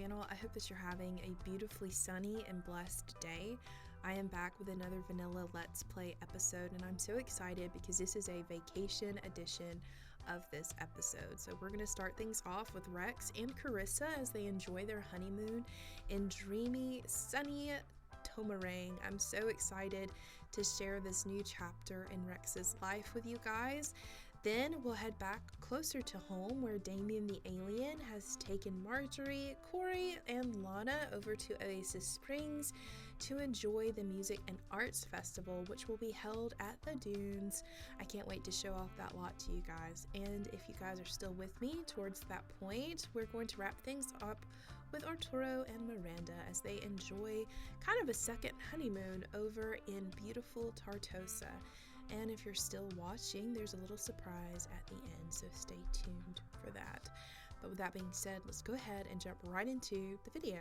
channel. I hope that you're having a beautifully sunny and blessed day. I am back with another vanilla Let's Play episode, and I'm so excited because this is a vacation edition of this episode. So we're going to start things off with Rex and Karissa as they enjoy their honeymoon in dreamy, sunny Tomarang. I'm so excited to share this new chapter in Rex's life with you guys. Then we'll head back closer to home where Damien the Alien has taken Marjorie, Corey, and Lana over to Oasis Springs to enjoy the Music and Arts Festival, which will be held at the Dunes. I can't wait to show off that lot to you guys. And if you guys are still with me towards that point, we're going to wrap things up with Arturo and Miranda as they enjoy kind of a second honeymoon over in beautiful Tartosa. And if you're still watching, there's a little surprise at the end, so stay tuned for that. But with that being said, let's go ahead and jump right into the video.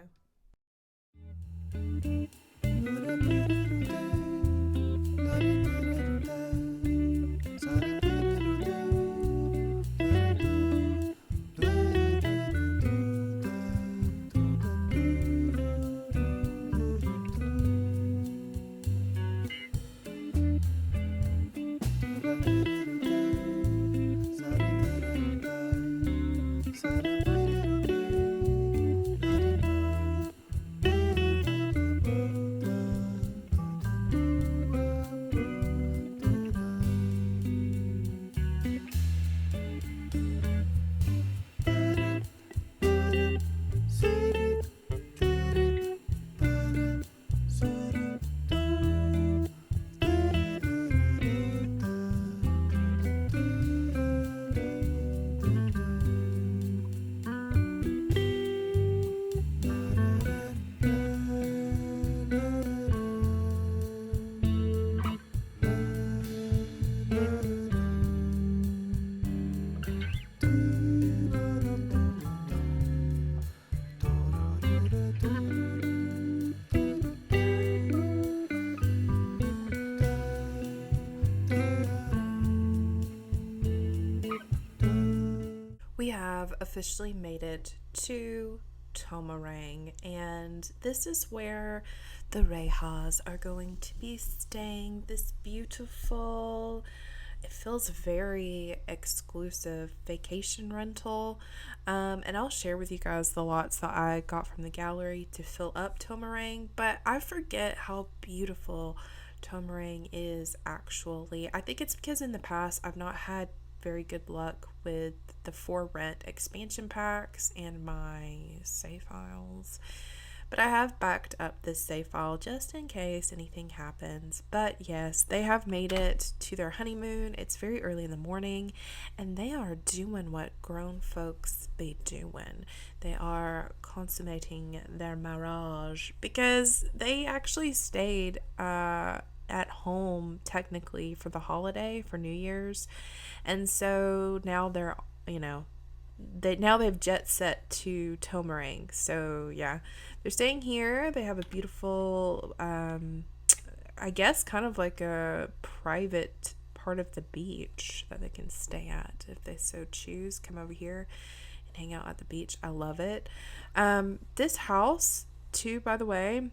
We have officially made it to Tomarang, and this is where the Rehas are going to be staying. This beautiful, it feels very exclusive vacation rental, and I'll share with you guys the lots that I got from the gallery to fill up Tomarang, but I forget how beautiful Tomarang is actually. I think it's because in the past I've not had very good luck with the for rent expansion packs and my save files, but I have backed up this save file just in case anything happens. But yes, they have made it to their honeymoon. It's very early in the morning and they are doing what grown folks be doing. They are consummating their marriage because they actually stayed at home technically for the holiday for New Year's, and so now they're they've jet set to Tomarang. So yeah, they're staying here. They have a beautiful I guess kind of like a private part of the beach that they can stay at if they so choose. Come over here and hang out at the beach. I love it. This house too, by the way,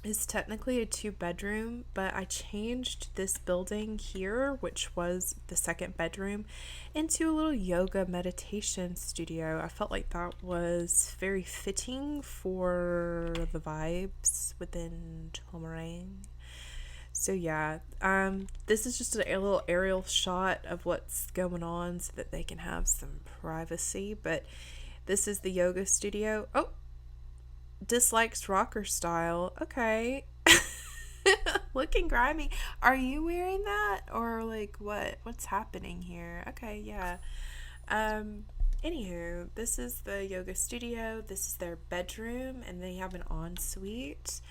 is technically a 2-bedroom, but I changed this building here, which was the second bedroom, into a little yoga meditation studio. I felt like that was very fitting for the vibes within Tomarang. So yeah, this is just a little aerial shot of what's going on so that they can have some privacy, but this is the yoga studio. Oh, dislikes rocker style. Okay. Looking grimy. Are you wearing that or like what's happening here? Okay, yeah. Anywho, this is the yoga studio. This is their bedroom and they have an ensuite.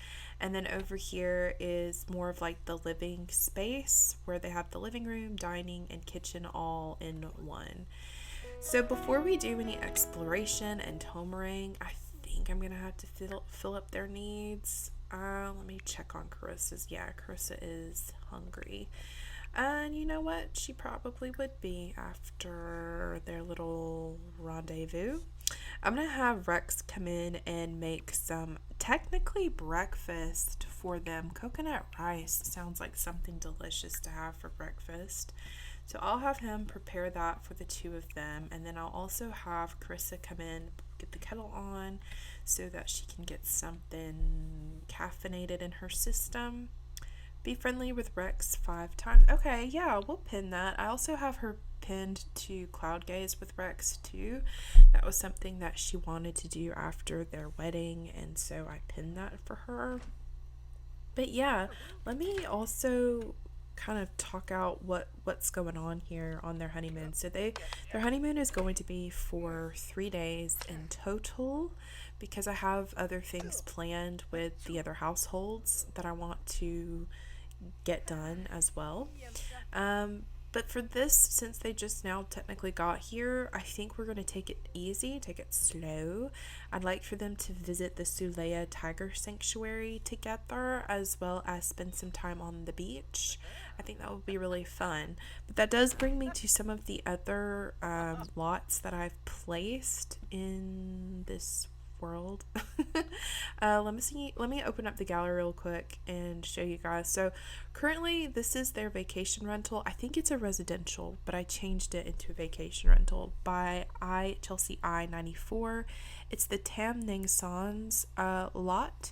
And then over here is more of like the living space where they have the living room, dining, and kitchen all in one. So before we do any exploration in Tomarang, I think I'm gonna have to fill up their needs. Let me check on Karissa's. Yeah, Karissa is hungry. And you know what? She probably would be after their little rendezvous. I'm gonna have Rex come in and make some technically breakfast for them. Coconut rice sounds like something delicious to have for breakfast. So I'll have him prepare that for the two of them, and then I'll also have Karissa come in, get the kettle on so that she can get something caffeinated in her system. Be friendly with Rex 5 times. Okay, yeah, we'll pin that. I also have her pinned to cloud gaze with Rex too. That was something that she wanted to do after their wedding, and so I pinned that for her. But yeah, let me also kind of talk out what's going on here on their honeymoon. So their honeymoon is going to be for 3 days in total, because I have other things planned with the other households that I want to get done as well. But for this, since they just now technically got here, I think we're going to take it easy, take it slow. I'd like for them to visit the Sulea Tiger Sanctuary together, as well as spend some time on the beach. I think that would be really fun. But that does bring me to some of the other lots that I've placed in this world. Let me open up the gallery real quick and show you guys. So currently this is their vacation rental. I think it's a residential, but I changed it into a vacation rental by Chelsea I-94. It's the Tam Nang San's lot.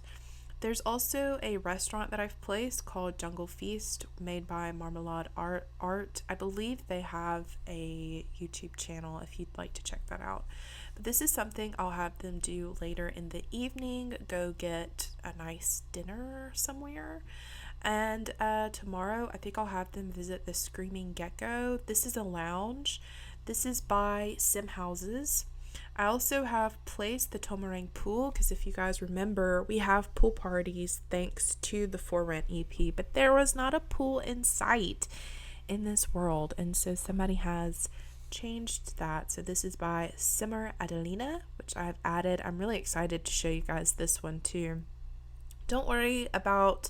There's also a restaurant that I've placed called Jungle Feast, made by Marmalade Art. I believe they have a YouTube channel if you'd like to check that out. But this is something I'll have them do later in the evening, go get a nice dinner somewhere. And tomorrow I think I'll have them visit the Screaming Gecko. This is a lounge. This is by Sim Houses. I also have placed the Tomarang pool, because if you guys remember, we have pool parties thanks to the For Rent EP, but there was not a pool in sight in this world, and so somebody has changed that. So this is by Simmer Adelina, which I've added. I'm really excited to show you guys this one too. Don't worry about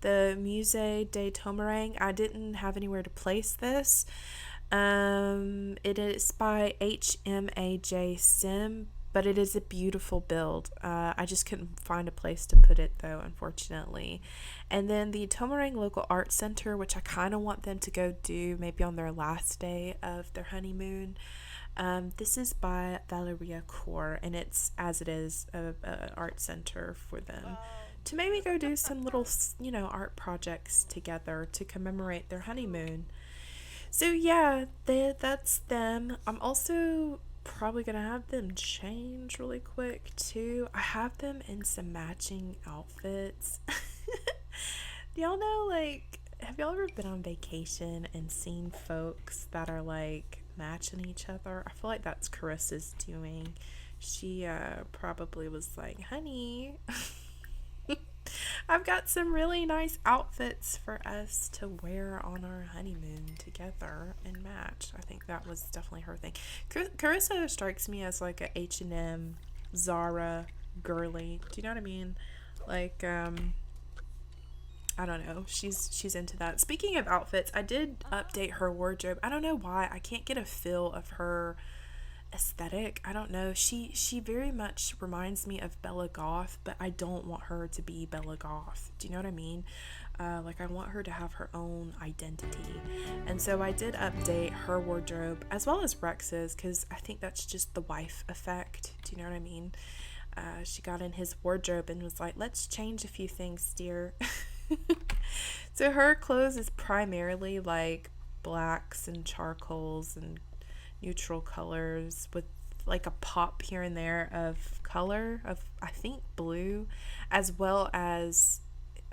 the Musée de Tomarang. I didn't have anywhere to place this. It is by HMAJ Sim, but it is a beautiful build. I just couldn't find a place to put it though, unfortunately. And then the Tomarang Local Art Center, which I kind of want them to go do maybe on their last day of their honeymoon. This is by Valeria Core, and it's, as it is, a art center for them to maybe go do some little, art projects together to commemorate their honeymoon. So yeah, that's them. I'm also probably gonna have them change really quick too. I have them in some matching outfits. Y'all know, like, have y'all ever been on vacation and seen folks that are like matching each other? I feel like that's Carissa's doing. She probably was like, honey, I've got some really nice outfits for us to wear on our honeymoon together and match. I think that was definitely her thing. Karissa strikes me as like a H&M, Zara girly. Do you know what I mean? Like, I don't know. She's into that. Speaking of outfits, I did update her wardrobe. I don't know why. I can't get a feel of her aesthetic. I don't know. She very much reminds me of Bella Goth, but I don't want her to be Bella Goth. Do you know what I mean? Like, I want her to have her own identity. And so I did update her wardrobe as well as Rex's, because I think that's just the wife effect. Do you know what I mean? She got in his wardrobe and was like, let's change a few things, dear. So her clothes is primarily like blacks and charcoals and neutral colors with like a pop here and there of color of, I think, blue, as well as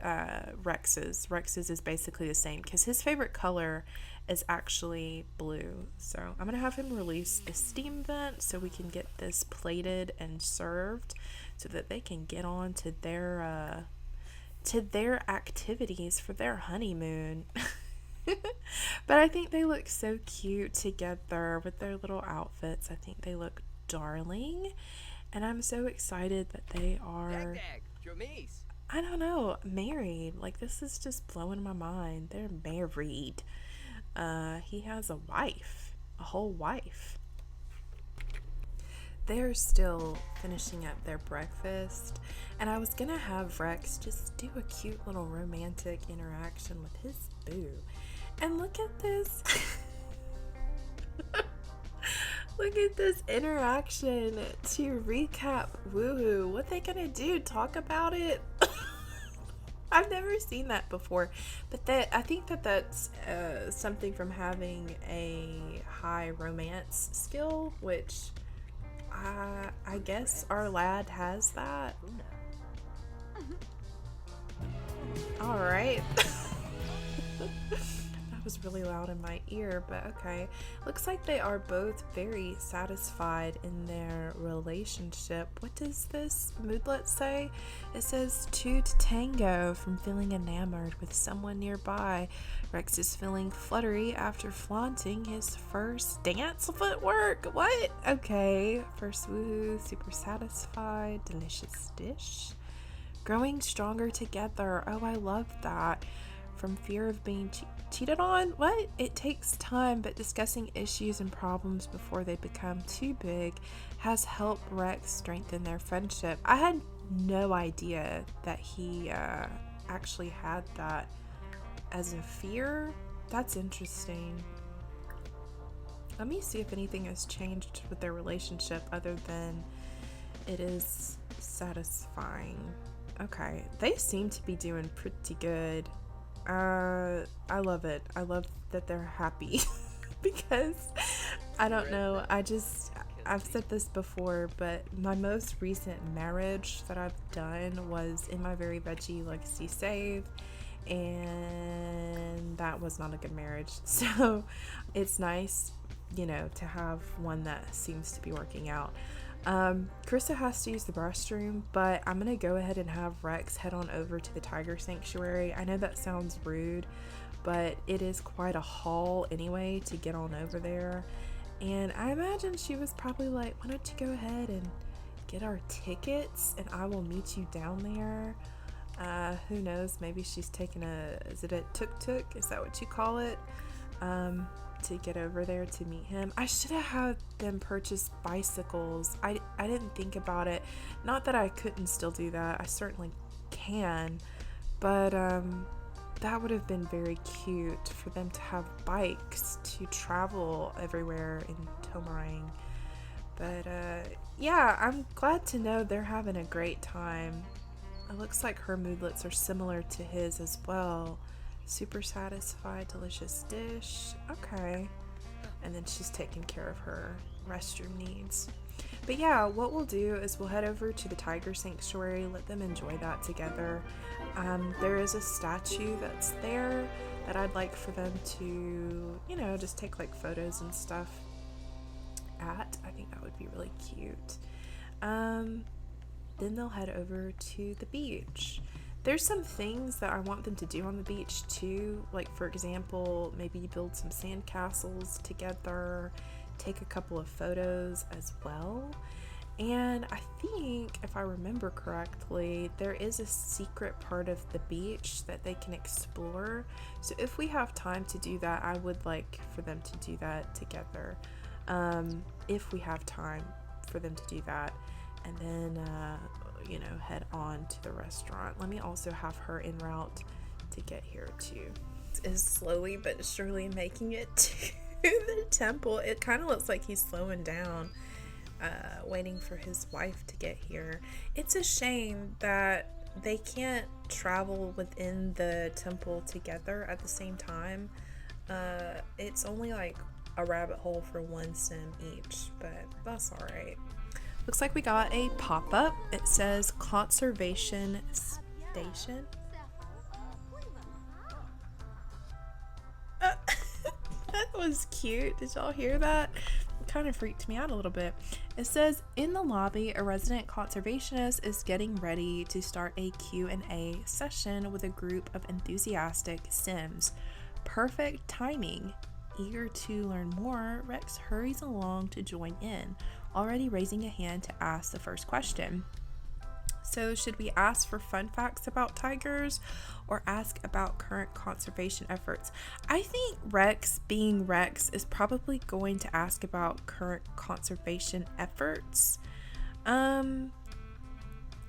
Rex's is basically the same, because his favorite color is actually blue. So I'm gonna have him release the steam vent so we can get this plated and served so that they can get on to their activities for their honeymoon. But I think they look so cute together with their little outfits. I think they look darling, and I'm so excited that they are, I don't know, married. Like, this is just blowing my mind. They're married. He has a wife, a whole wife. they're still finishing up their breakfast, and I was gonna have Rex just do a cute little romantic interaction with his boo. And look at this. Look at this interaction to recap Woohoo. What they gonna do? Talk about it? I've never seen that before, but I think that's something from having a high romance skill, which I guess our lad has that. All right. That was really loud in my ear, but okay. Looks like they are both very satisfied in their relationship. What does this moodlet say? It says 2 to tango from feeling enamored with someone nearby. Rex is feeling fluttery after flaunting his first dance footwork. What? Okay. First woohoo, super satisfied, delicious dish. Growing stronger together. Oh, I love that. From fear of being cheated on? What? It takes time, but discussing issues and problems before they become too big has helped Rex strengthen their friendship. I had no idea that he actually had that as a fear. That's interesting. Let me see if anything has changed with their relationship other than it is satisfying. Okay, they seem to be doing pretty good. I love it. I love that they're happy because I don't know. I've said this before, but my most recent marriage that I've done was in my very veggie legacy save, and that was not a good marriage. So it's nice, to have one that seems to be working out. Karissa has to use the restroom, but I'm gonna go ahead and have Rex head on over to the tiger sanctuary. I know that sounds rude, but it is quite a haul anyway to get on over there, and I imagine she was probably like, why don't you go ahead and get our tickets and I will meet you down there. Who knows, maybe she's taking is it a tuk-tuk, is that what you call it, to get over there to meet him. I should have had them purchase bicycles. I didn't think about it. Not that I couldn't still do that. I certainly can. But that would have been very cute for them to have bikes to travel everywhere in Tomarang. But yeah, I'm glad to know they're having a great time. It looks like her moodlets are similar to his as well. Super satisfied, delicious dish. Okay. And then she's taking care of her restroom needs. But yeah, what we'll do is we'll head over to the tiger sanctuary, let them enjoy that together. There is a statue that's there that I'd like for them to, just take like photos and stuff at. I think that would be really cute. Then they'll head over to the beach. There's some things that I want them to do on the beach too, like for example, maybe build some sand castles together, take a couple of photos as well. And I think, if I remember correctly, there is a secret part of the beach that they can explore. So if we have time to do that, I would like for them to do that together. If we have time for them to do that. And then head on to the restaurant. Let me also have her en route to get here too. Is slowly but surely making it to the temple. It kind of looks like he's slowing down, waiting for his wife to get here. It's a shame that they can't travel within the temple together at the same time. It's only like a rabbit hole for one sim each, but that's alright. Looks like we got a pop-up. It says Conservation Station. That was cute. Did y'all hear that? It kind of freaked me out a little bit. It says, in the lobby, a resident conservationist is getting ready to start a Q&A session with a group of enthusiastic Sims. Perfect timing. Eager to learn more, Rex hurries along to join in, already raising a hand to ask the first question. So should we ask for fun facts about tigers or ask about current conservation efforts? I think Rex, being Rex, is probably going to ask about current conservation efforts.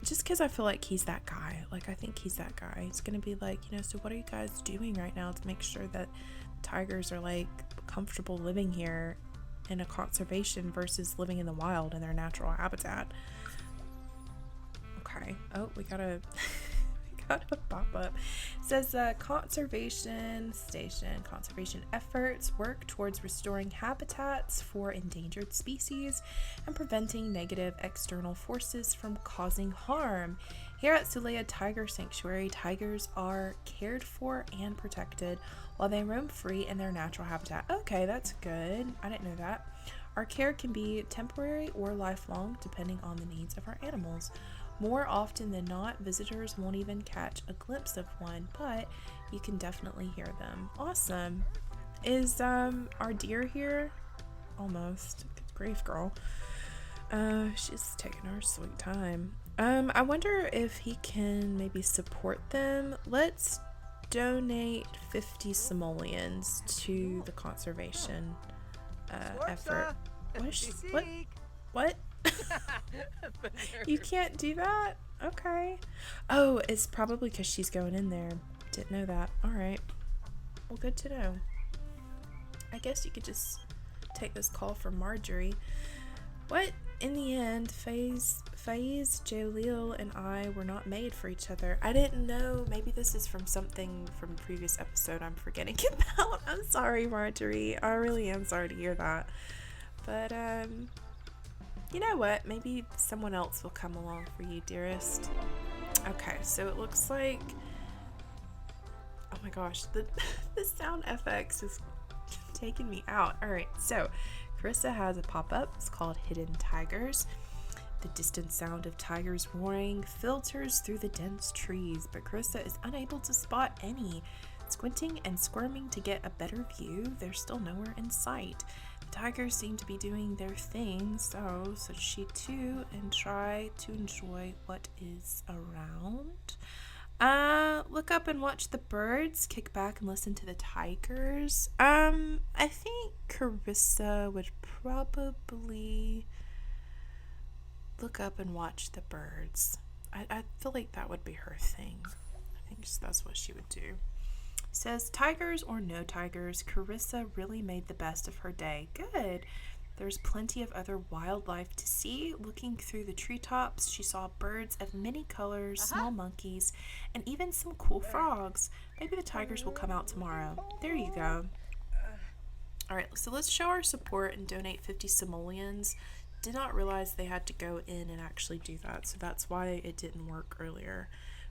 Just because I feel like he's that guy. Like, I think he's that guy. He's going to be like, so what are you guys doing right now to make sure that tigers are, like, comfortable living here in a conservation versus living in the wild in their natural habitat? Okay. Oh, we got a pop up. It says conservation efforts work towards restoring habitats for endangered species and preventing negative external forces from causing harm. Here at Sulea Tiger Sanctuary, tigers are cared for and protected while they roam free in their natural habitat. Okay, that's good. I didn't know that. Our care can be temporary or lifelong depending on the needs of our animals. More often than not, visitors won't even catch a glimpse of one, but you can definitely hear them. Awesome. Is our deer here? Almost. Good grief, girl. She's taking her sweet time. I wonder if he can maybe support them. Let's donate 50 simoleons to the conservation effort. What? You can't do that? Okay. Oh, it's probably because she's going in there. Didn't know that. Alright. Well, good to know. I guess you could just take this call from Marjorie. What? In the end, Faiz, Jaleel, and I were not made for each other. I didn't know. Maybe this is from something from a previous episode I'm forgetting about. I'm sorry, Marjorie. I really am sorry to hear that. But, you know what? Maybe someone else will come along for you, dearest. Okay, so it looks like... Oh my gosh, the sound FX is taking me out. Alright, so Karissa has a pop-up. It's called Hidden Tigers. The distant sound of tigers roaring filters through the dense trees, but Karissa is unable to spot any. Squinting and squirming to get a better view, they're still nowhere in sight. The tigers seem to be doing their thing, so she too and try to enjoy what is around. Look up and watch the birds, kick back and listen to the tigers. I think Karissa would probably look up and watch the birds. I feel like that would be her thing. I think that's what she would do. Says, tigers or no tigers, Karissa really made the best of her day. Good. There's plenty of other wildlife to see. Looking through the treetops, she saw birds of many colors, small monkeys, and even some cool frogs. Maybe the tigers will come out tomorrow. There you go. Alright, so let's show our support and donate 50 simoleons. Did not realize they had to go in and actually do that, so that's why it didn't work earlier.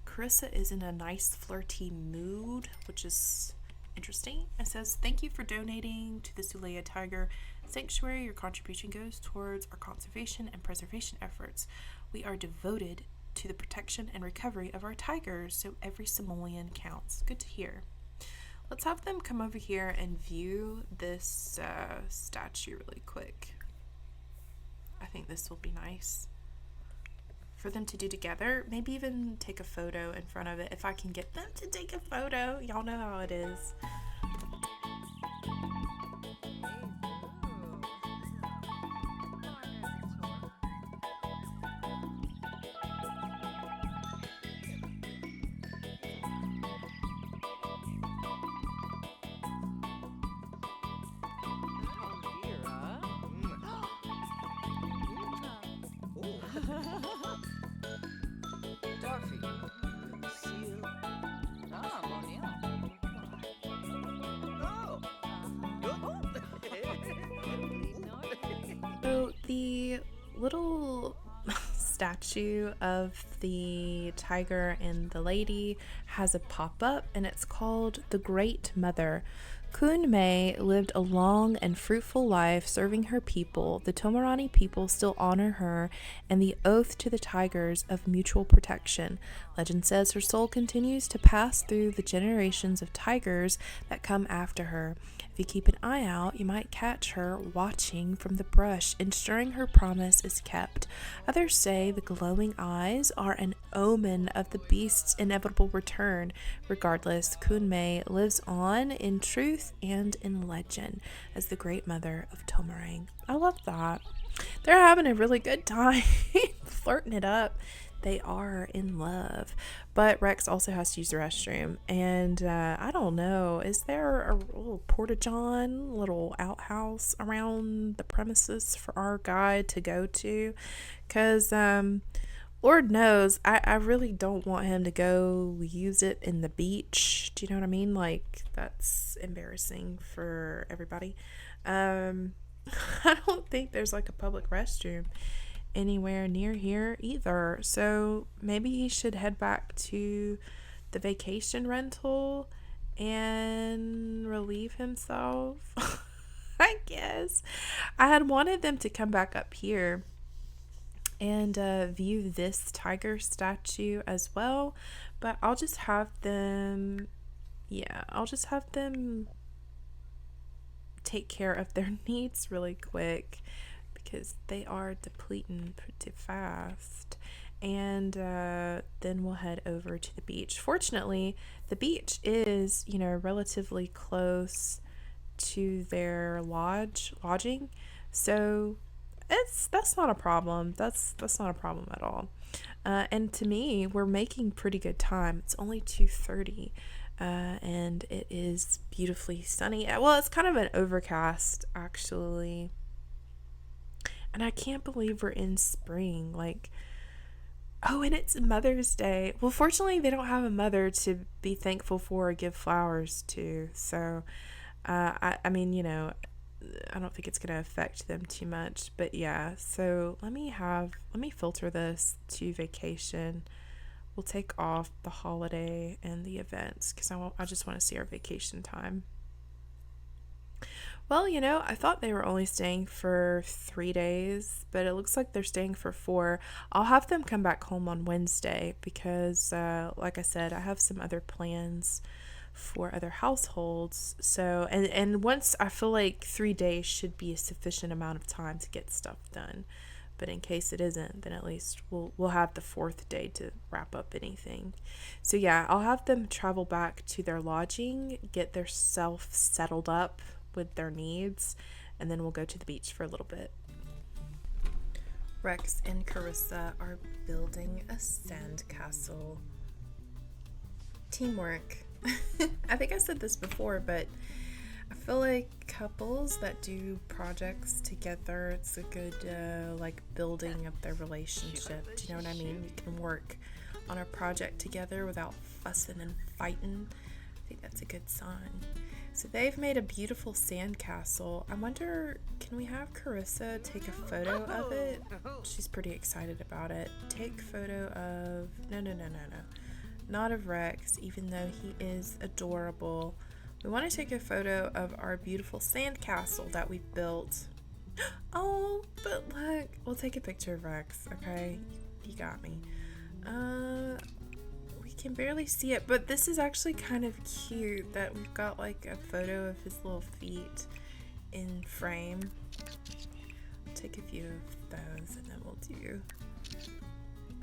Karissa is in a nice flirty mood, which is interesting. It says, thank you for donating to the Sulea Tiger Sanctuary. Your contribution goes towards our conservation and preservation efforts. We are devoted to the protection and recovery of our tigers, so every simoleon counts. Good to hear. Let's have them come over here and view this statue really quick. I think this will be nice for them to do together. Maybe even take a photo in front of it if I can get them to take a photo. Y'all know how it is. So the little statue of the tiger and the lady has a pop-up, and it's called The Great Mother. Kun Mei lived a long and fruitful life serving her people. The Tomarang people still honor her and the oath to the tigers of mutual protection. Legend says her soul continues to pass through the generations of tigers that come after her. If you keep an eye out, you might catch her watching from the brush, ensuring her promise is kept. Others say the glowing eyes are an omen of the beast's inevitable return. Regardless, Kunmei lives on in truth and in legend as the great mother of Tomarang. I love that. They're having a really good time flirting it up. They are in love. But Rex also has to use the restroom. And I don't know, is there a little porta-john, little outhouse around the premises for our guy to go to? Because Lord knows, I really don't want him to go use it in the beach. Do you know what I mean? Like, that's embarrassing for everybody. I don't think there's like a public restroom anywhere near here either, so maybe he should head back to the vacation rental and relieve himself. I guess I had wanted them to come back up here and view this tiger statue as well, but I'll just have them take care of their needs really quick, because they are depleting pretty fast. And then we'll head over to the beach. Fortunately, the beach is, relatively close to their lodging. So that's not a problem. That's not a problem at all. And to me, we're making pretty good time. It's only 2:30. And it is beautifully sunny. Well, it's kind of an overcast, actually. And I can't believe we're in spring. Like, oh, and it's Mother's Day. Well, fortunately, they don't have a mother to be thankful for or give flowers to. So, I mean, I don't think it's going to affect them too much. But yeah, so let me filter this to vacation. We'll take off the holiday and the events because I just want to see our vacation time. Well, I thought they were only staying for 3 days, but it looks like they're staying for 4. I'll have them come back home on Wednesday because, like I said, I have some other plans for other households. So, and once I feel like 3 days should be a sufficient amount of time to get stuff done. But in case it isn't, then at least we'll have the 4th day to wrap up anything. So yeah, I'll have them travel back to their lodging, get their self settled up with their needs, and then we'll go to the beach for a little bit. Rex and Karissa are building a sandcastle. Teamwork. I think I said this before, but I feel like couples that do projects together, it's a good building of their relationship. Do you know what I mean? We can work on a project together without fussing and fighting. I think that's a good sign. So they've made a beautiful sandcastle. I wonder, can we have Karissa take a photo of it? She's pretty excited about it. Take photo of... No. Not of Rex, even though he is adorable. We want to take a photo of our beautiful sandcastle that we built. Oh, but look. We'll take a picture of Rex, okay? You got me. Can barely see it, but this is actually kind of cute that we've got like a photo of his little feet in frame. I'll take a few of those and then we'll do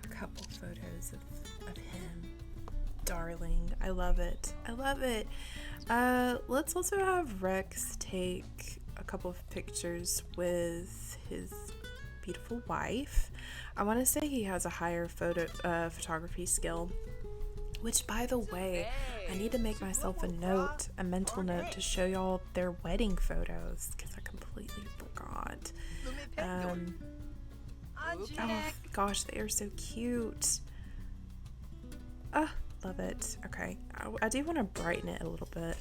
a couple photos of him. Darling, I love it. Let's also have Rex take a couple of pictures with his beautiful wife. I want to say he has a higher photography skill. Which, by the way, I need to make myself a mental note to show y'all their wedding photos, because I completely forgot. Oh gosh, they are so cute. Love it. Okay, I do want to brighten it a little bit.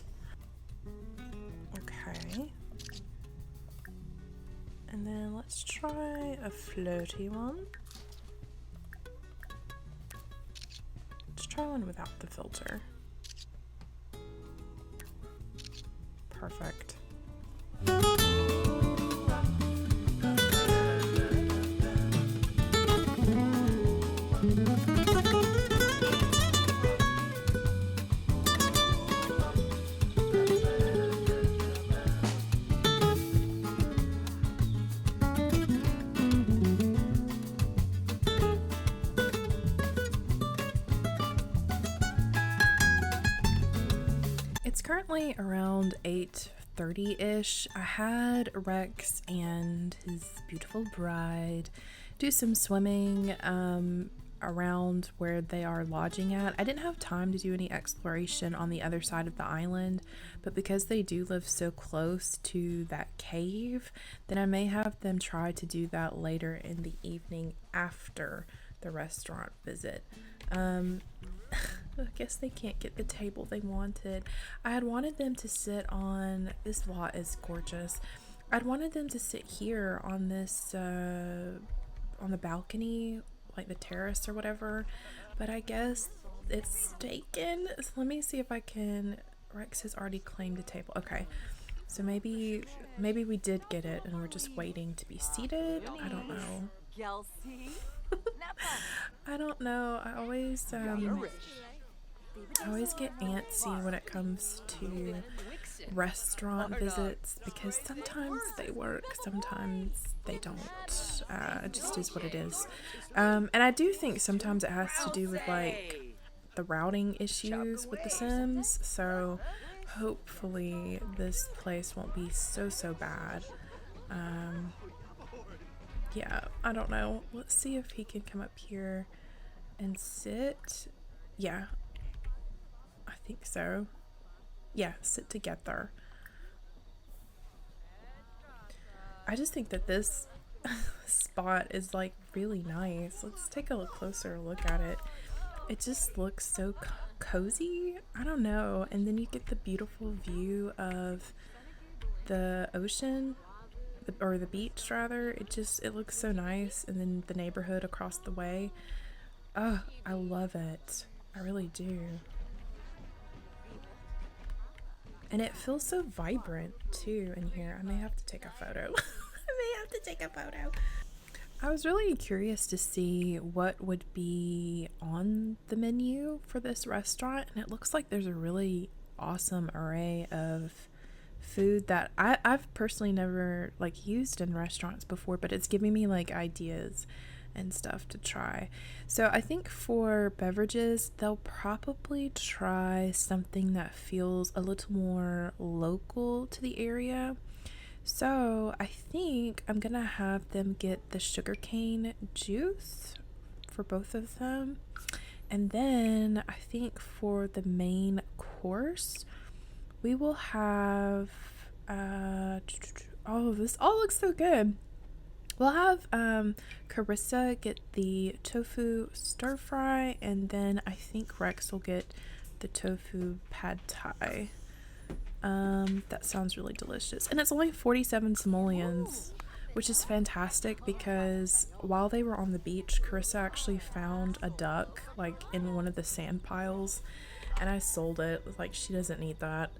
Okay. And then let's try a floaty one. Let's try one without the filter. Perfect. currently around 8:30-ish. I had Rex and his beautiful bride do some swimming around where they are lodging at. I didn't have time to do any exploration on the other side of the island, but because they do live so close to that cave, then I may have them try to do that later in the evening after the restaurant visit. I guess they can't get the table they wanted. I had wanted them to sit on, this lot is gorgeous. I'd wanted them to sit here on this, on the balcony, like the terrace or whatever, but I guess it's taken. So let me see if I can, Rex has already claimed a table. Okay, so maybe we did get it and we're just waiting to be seated. I don't know. I don't know. I always get antsy when it comes to restaurant visits because sometimes they work, sometimes they don't. It just is what it is. And I do think sometimes it has to do with like the routing issues with the Sims, so hopefully this place won't be so bad. Yeah, I don't know. Let's see if he can come up here and sit. Yeah, I think so. Yeah, sit together. I just think that this spot is like really nice. Let's take a closer look at it. It just looks so cozy. I don't know. And then you get the beautiful view of the ocean, or the beach rather. It looks so nice. And then the neighborhood across the way. Oh, I love it. I really do. And it feels so vibrant too in here. I may have to take a photo. I was really curious to see what would be on the menu for this restaurant, and it looks like there's a really awesome array of food that I've personally never like used in restaurants before, but it's giving me like ideas and stuff to try. So I think for beverages, they'll probably try something that feels a little more local to the area. So I think I'm gonna have them get the sugarcane juice for both of them. And then I think for the main course, we will have oh, this all looks so good. We'll have Karissa get the tofu stir fry, and then I think Rex will get the tofu pad thai. That sounds really delicious. And it's only 47 simoleons, which is fantastic because while they were on the beach, Karissa actually found a duck like in one of the sand piles, and I sold it. Like, she doesn't need that.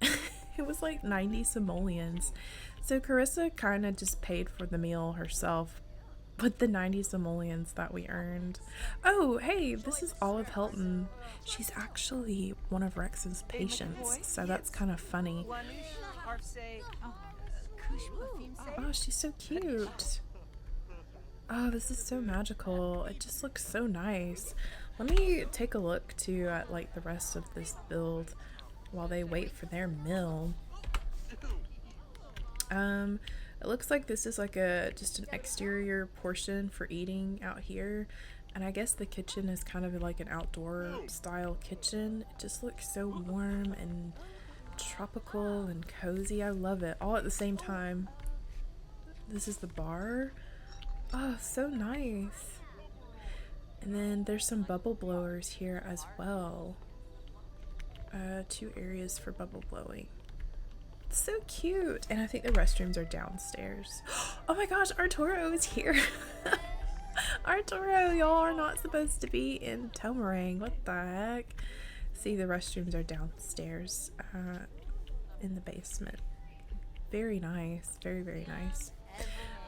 It was like 90 simoleons. So Karissa kind of just paid for the meal herself with the 90 simoleons that we earned. Oh, hey, this is Olive Hilton. She's actually one of Rex's patients, so that's kind of funny. Oh, she's so cute. Oh, this is so magical. It just looks so nice. Let me take a look too at like the rest of this build while they wait for their meal. It looks like this is like just an exterior portion for eating out here, and I guess the kitchen is kind of like an outdoor style kitchen. It just looks so warm and tropical and cozy. I love it all at the same time. This is the bar. Oh, so nice. And then there's some bubble blowers here as well. 2 areas for bubble blowing. So cute. And I think the restrooms are downstairs. Oh my gosh, Arturo is here. Arturo, y'all are not supposed to be in Tomarang. What the heck? See, the restrooms are downstairs in the basement. Very nice. Very, very nice.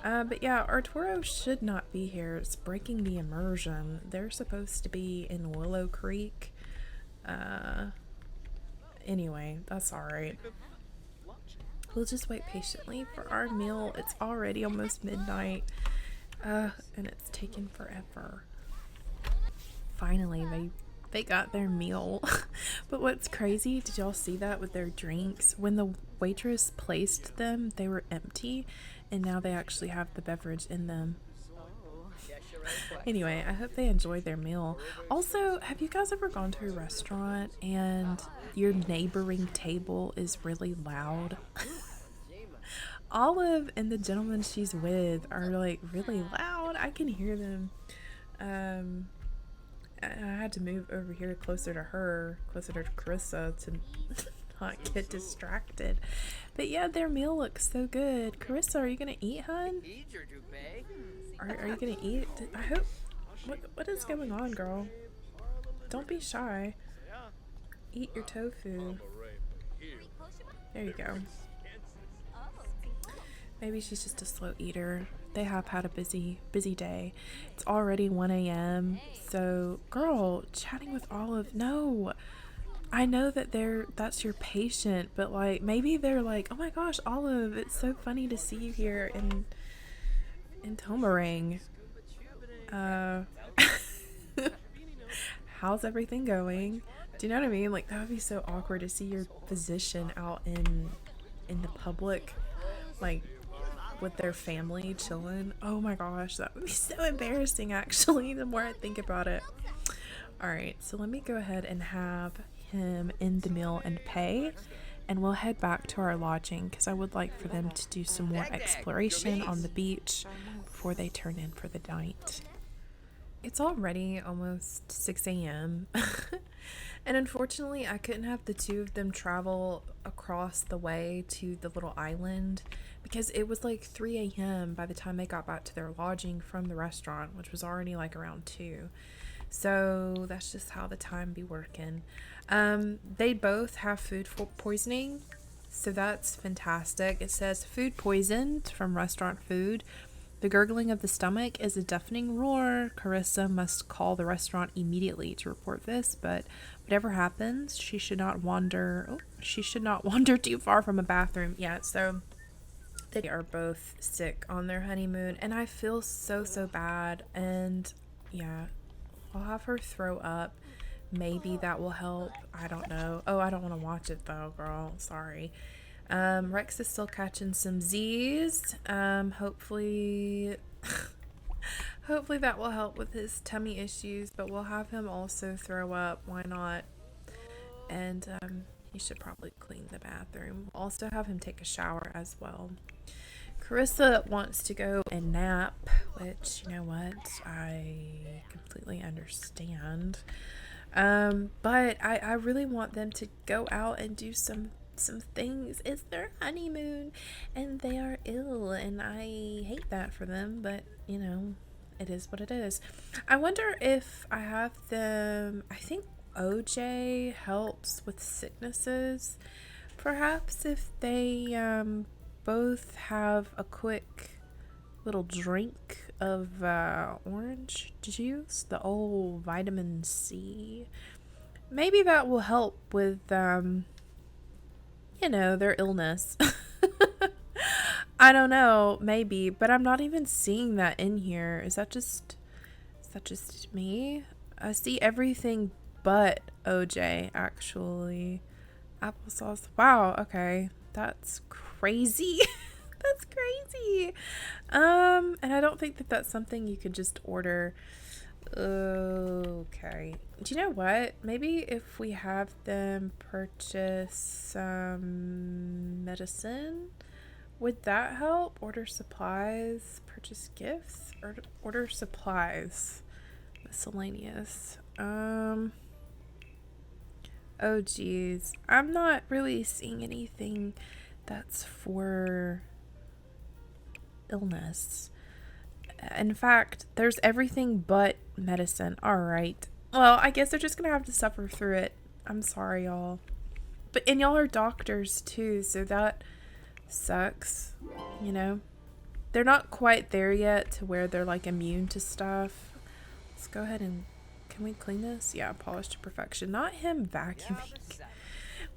But yeah, Arturo should not be here. It's breaking the immersion. They're supposed to be in Willow Creek. Anyway, that's alright. We'll just wait patiently for our meal. It's already almost midnight, and it's taken forever. Finally, They got their meal. But what's crazy, did y'all see that with their drinks? When the waitress placed them, they were empty, and now they actually have the beverage in them. Anyway, I hope they enjoyed their meal. Also, have you guys ever gone to a restaurant and your neighboring table is really loud? Olive and the gentleman she's with are like really loud. I can hear them. I had to move over here closer to her, closer to Karissa, to not get distracted. But yeah, their meal looks so good. Karissa, are you gonna eat, hun? Are you gonna eat? I hope. What is going on, girl? Don't be shy. Eat your tofu. There you go. Maybe she's just a slow eater. They have had a busy day. It's already 1 a.m. So, girl, chatting with Olive. No, I know that that's your patient, but like maybe they're like, oh my gosh, Olive, it's so funny to see you here in Tomarang. How's everything going? Do you know what I mean? Like, that would be so awkward to see your physician out in the public, like with their family chilling. Oh my gosh, that would be so embarrassing, actually, the more I think about it. All right, so let me go ahead and have him end the meal and pay, and we'll head back to our lodging because I would like for them to do some more exploration on the beach before they turn in for the night. It's already almost 6 a.m. And unfortunately, I couldn't have the two of them travel across the way to the little island because it was like 3 a.m. by the time they got back to their lodging from the restaurant, which was already like around 2. So that's just how the time be working. They both have food poisoning, so that's fantastic. It says food poisoned from restaurant food. The gurgling of the stomach is a deafening roar. Karissa must call the restaurant immediately to report this, but whatever happens, she should not wander too far from a bathroom. Yeah, so they are both sick on their honeymoon, and I feel so bad. And yeah, I'll have her throw up. Maybe that will help. I don't know. Oh, I don't want to watch it though, girl. Sorry. Rex is still catching some Z's. Hopefully that will help with his tummy issues, but we'll have him also throw up. Why not? And he should probably clean the bathroom. We'll also have him take a shower as well. Karissa wants to go and nap, which, you know what, I completely understand. But I really want them to go out and do some things. It's their honeymoon and they are ill, and I hate that for them, but you know, it is what it is. I wonder if I have them, I think OJ helps with sicknesses. Perhaps if they both have a quick little drink of orange juice, the old vitamin C, maybe that will help with you know, their illness. I don't know, maybe, but I'm not even seeing that in here. Is that just me? I see everything but OJ, actually. Applesauce. Wow, okay. That's crazy. That's crazy. And I don't think that that's something you could just order. Okay. Do you know what? Maybe if we have them purchase some medicine, would that help? Order supplies, purchase gifts, or order supplies, miscellaneous. Oh geez, I'm not really seeing anything that's for illness. In fact, there's everything but medicine. All right. Well, I guess they're just gonna have to suffer through it. I'm sorry, y'all. And y'all are doctors too, so that sucks. You know, they're not quite there yet to where they're like immune to stuff. Let's go ahead and, can we clean this? Yeah, polish to perfection. Not him vacuuming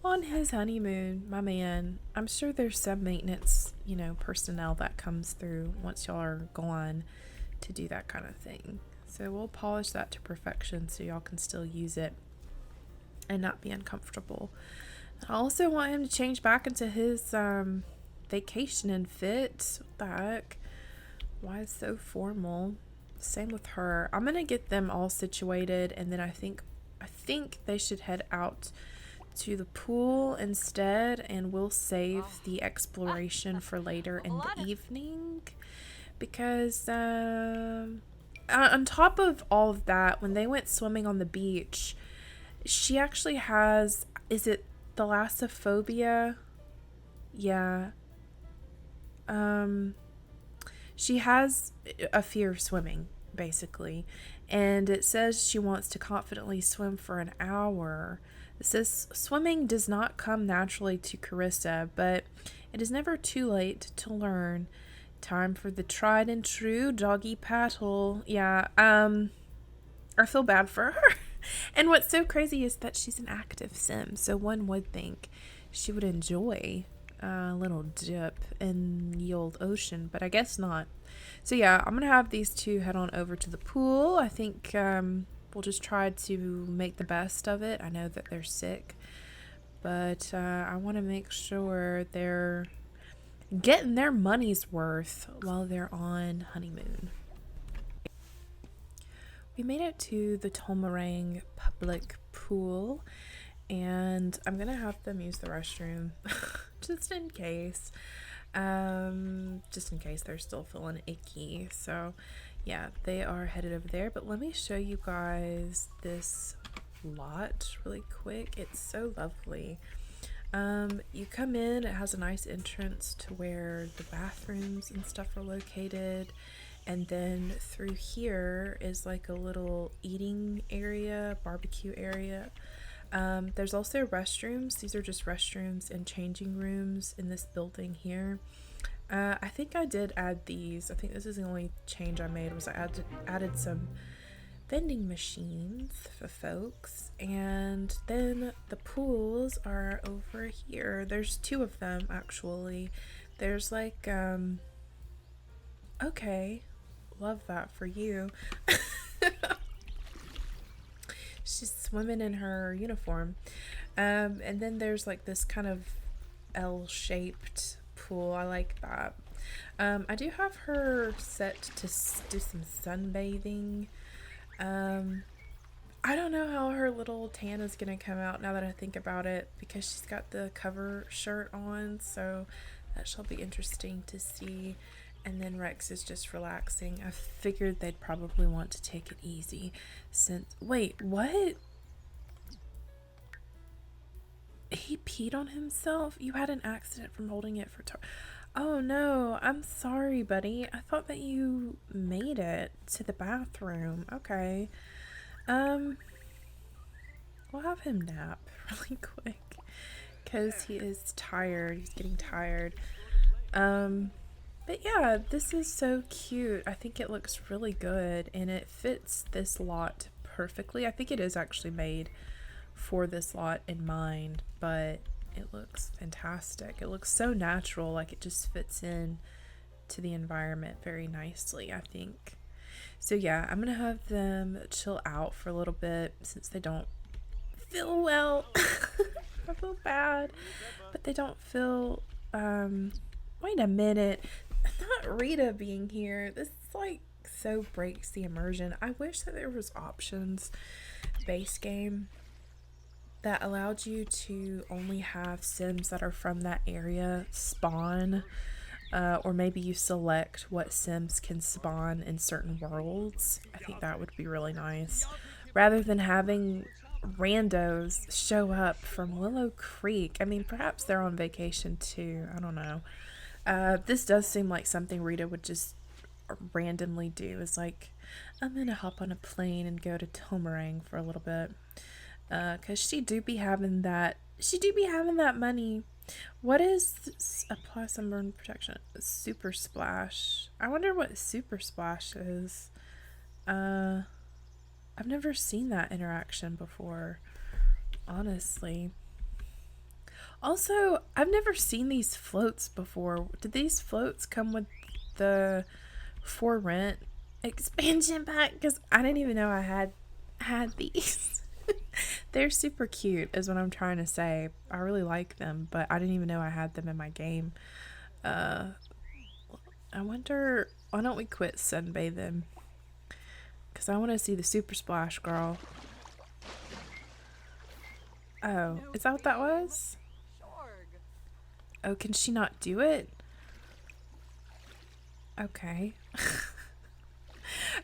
on his honeymoon, my man. I'm sure there's some maintenance, you know, personnel that comes through once y'all are gone to do that kind of thing. So we'll polish that to perfection so y'all can still use it. and not be uncomfortable. I also want him to change back into his vacation and fit. What the heck? Why is so formal? Same with her. I'm gonna get them all situated, and then I think they should head out to the pool instead, and we'll save the exploration for later in the evening, because on top of all of that, when they went swimming on the beach, she actually has, is it thalassophobia? Yeah. She has a fear of swimming, basically, and it says she wants to confidently swim for an hour. It says swimming does not come naturally to Karissa, but it is never too late to learn. Time for the tried and true doggy paddle. Yeah, I feel bad for her. And what's so crazy is that she's an active sim, so one would think she would enjoy a little dip in the old ocean, but I guess not. So yeah, I'm gonna have these two head on over to the pool. I think we'll just try to make the best of it. I know that they're sick, but I want to make sure they're getting their money's worth while they're on honeymoon. We made it to the Tomarang public pool, and I'm gonna have them use the restroom just in case they're still feeling icky. So yeah, they are headed over there, but let me show you guys this lot really quick. It's so lovely. You come in, it has a nice entrance to where the bathrooms and stuff are located, and then through here is like a little eating area, barbecue area. There's also restrooms. These are just restrooms and changing rooms in this building here. I think I did add these. I think this is the only change I made, was I added some vending machines for folks, and then the pools are over here. There's two of them actually. There's like okay, love that for you. She's swimming in her uniform. And then there's like this kind of L-shaped pool. I like that. I do have her set to do some sunbathing. I don't know how her little tan is gonna come out now that I think about it, because she's got the cover shirt on, so that shall be interesting to see. And then Rex is just relaxing. I figured they'd probably want to take it easy since... Wait, what? He peed on himself? You had an accident from holding it for... Oh no, I'm sorry, buddy. I thought that you made it to the bathroom. Okay. We'll have him nap really quick, because he is tired. He's getting tired. But yeah, this is so cute. I think it looks really good, and it fits this lot perfectly. I think it is actually made for this lot in mind, but it looks fantastic. It looks so natural, like it just fits in to the environment very nicely, I think. So yeah, I'm gonna have them chill out for a little bit since they don't feel well. I feel bad, but they don't feel, wait a minute. Not Rita being here. This like so breaks the immersion. I wish that there was options base game that allowed you to only have sims that are from that area spawn, or maybe you select what sims can spawn in certain worlds. I think that would be really nice, rather than having randos show up from Willow Creek. I mean, perhaps they're on vacation too. I don't know. This does seem like something Rita would just randomly do, is like, I'm gonna hop on a plane and go to Tomarang for a little bit, cause she do be having that money. What is apply sunburn protection? Super splash. I wonder what super splash is. I've never seen that interaction before, honestly. Also, I've never seen these floats before. Did these floats come with the For Rent expansion pack? Because I didn't even know I had these. They're super cute is what I'm trying to say. I really like them, but I didn't even know I had them in my game. I wonder, why don't we quit sunbathing? Because I want to see the super splash, girl. Oh, is that what that was? Oh, can she not do it? Okay.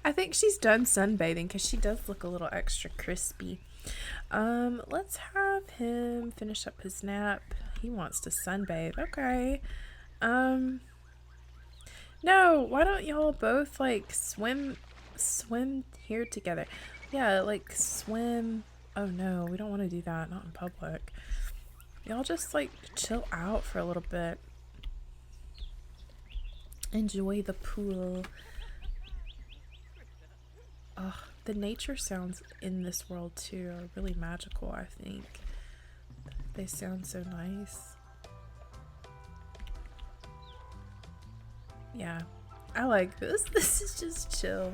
I think she's done sunbathing because she does look a little extra crispy. Let's have him finish up his nap. He wants to sunbathe. Okay. No, why don't y'all both like swim here together? Yeah, like swim. Oh no, we don't want to do that, not in public. Y'all just like chill out for a little bit. Enjoy the pool. Oh, the nature sounds in this world too are really magical, I think. They sound so nice. Yeah, I like this. This is just chill.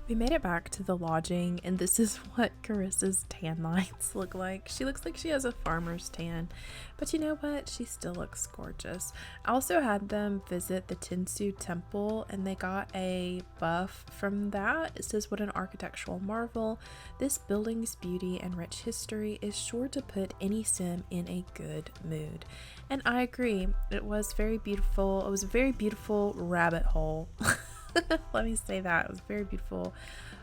We made it back to the lodging, and this is what Karissa's tan lines look like. She looks like she has a farmer's tan, but you know what? She still looks gorgeous. I also had them visit the Tinsu Temple, and they got a buff from that. It says, "What an architectural marvel. This building's beauty and rich history is sure to put any sim in a good mood." And I agree. It was very beautiful. It was a very beautiful rabbit hole. Let me say that. It was a very beautiful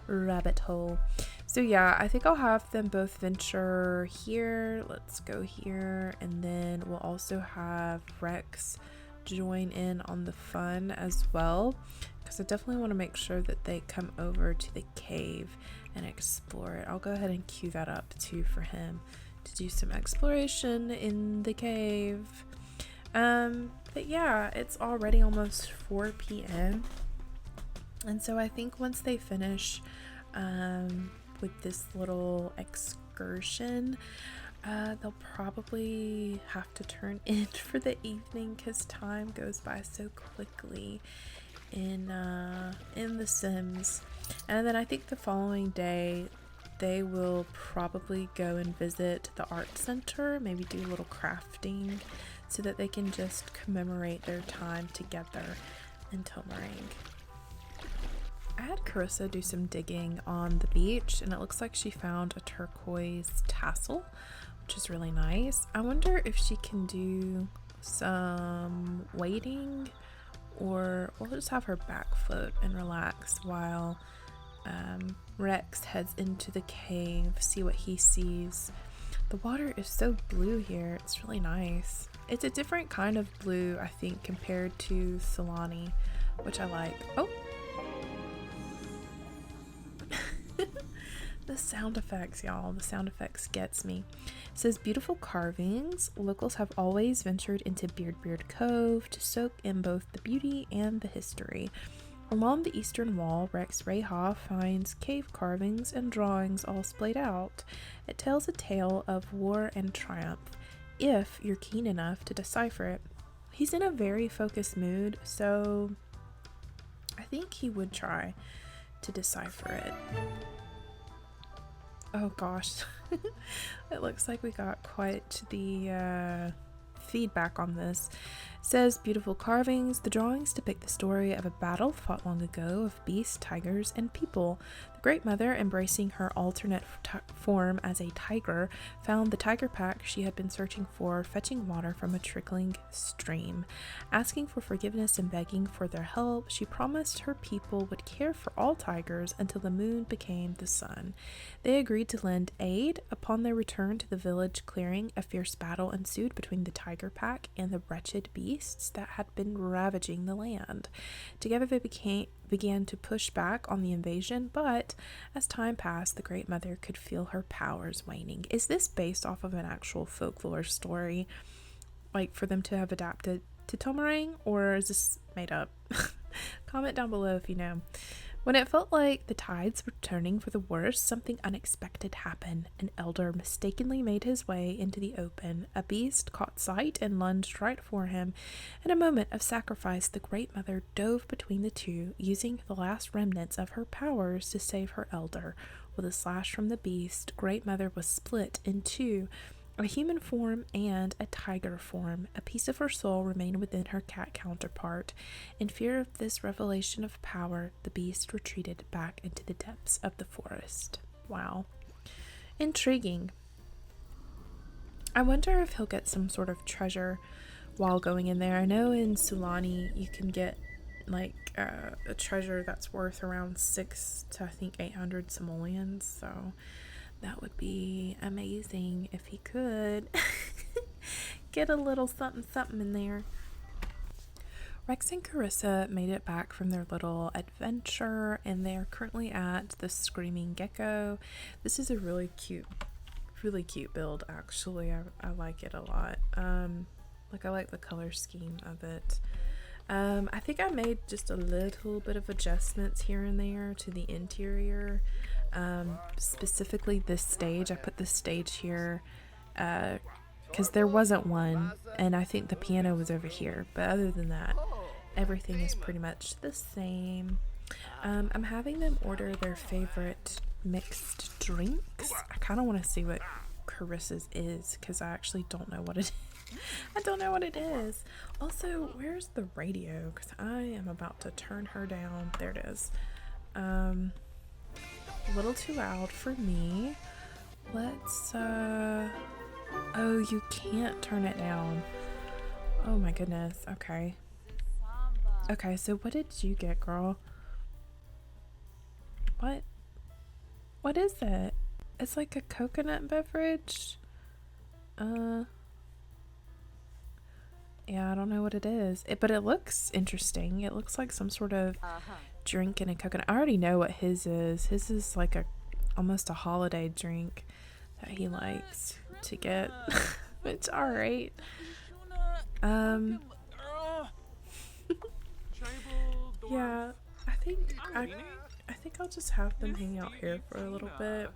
rabbit hole. So yeah, I think I'll have them both venture here. Let's go here. And then we'll also have Rex join in on the fun as well. Because I definitely want to make sure that they come over to the cave and explore it. I'll go ahead and cue that up too for him to do some exploration in the cave. But yeah, it's already almost 4 p.m. And so I think once they finish with this little excursion, they'll probably have to turn in for the evening because time goes by so quickly in The Sims. And then I think the following day they will probably go and visit the art center, maybe do a little crafting so that they can just commemorate their time together in Tomarang. I had Karissa do some digging on the beach, and it looks like she found a turquoise tassel, which is really nice. I wonder if she can do some wading, or we'll just have her back float and relax while Rex heads into the cave, see what he sees. The water is so blue here. It's really nice. It's a different kind of blue, I think, compared to Solani, which I like. Oh! The sound effects, y'all. The sound effects gets me. It says, beautiful carvings. Locals have always ventured into Beard Cove to soak in both the beauty and the history. Along the eastern wall, Rex Reha finds cave carvings and drawings all splayed out. It tells a tale of war and triumph, if you're keen enough to decipher it. He's in a very focused mood, so I think he would try to decipher it. Oh gosh, it looks like we got quite the feedback on this. It says, beautiful carvings. The drawings depict the story of a battle fought long ago of beasts, tigers, and people. Great Mother, embracing her alternate form as a tiger, found the tiger pack she had been searching for, fetching water from a trickling stream. Asking for forgiveness and begging for their help, she promised her people would care for all tigers until the moon became the sun. They agreed to lend aid. Upon their return to the village clearing, a fierce battle ensued between the tiger pack and the wretched beasts that had been ravaging the land. Together they began to push back on the invasion, but as time passed, the Great Mother could feel her powers waning. Is this based off of an actual folklore story, like for them to have adapted to Tomarang, or is this made up? Comment down below if you know. When it felt like the tides were turning for the worse, something unexpected happened. An elder mistakenly made his way into the open. A beast caught sight and lunged right for him. In a moment of sacrifice, the Great Mother dove between the two, using the last remnants of her powers to save her elder. With a slash from the beast, Great Mother was split in two, a human form and a tiger form. A piece of her soul remained within her cat counterpart. In fear of this revelation of power, the beast retreated back into the depths of the forest. Wow. Intriguing. I wonder if he'll get some sort of treasure while going in there. I know in Sulani you can get like a treasure that's worth around 6 to I think 800 simoleons, so that would be amazing if he could get a little something something in there. Rex and Karissa made it back from their little adventure, and they are currently at the Screaming Gecko. This is a really cute build, actually. I like it a lot. Like, I like the color scheme of it. I think I made just a little bit of adjustments here and there to the interior. Specifically this stage. I put this stage here because there wasn't one, and I think the piano was over here, but other than that, everything is pretty much the same. I'm having them order their favorite mixed drinks. I kind of want to see what Karissa's is because I actually don't know what it is. I don't know what it is. Also, where's the radio? Because I am about to turn her down. There it is. A little too loud for me. Let's oh, you can't turn it down. Oh my goodness. Okay, so what did you get, girl? What is it? It's like a coconut beverage. Yeah, I don't know what it is, but it looks interesting. It looks like some sort of drink in a coconut. I already know what his is. His is like almost a holiday drink that he likes to get. It's alright. Yeah, I think I'll just have them hang out here for a little bit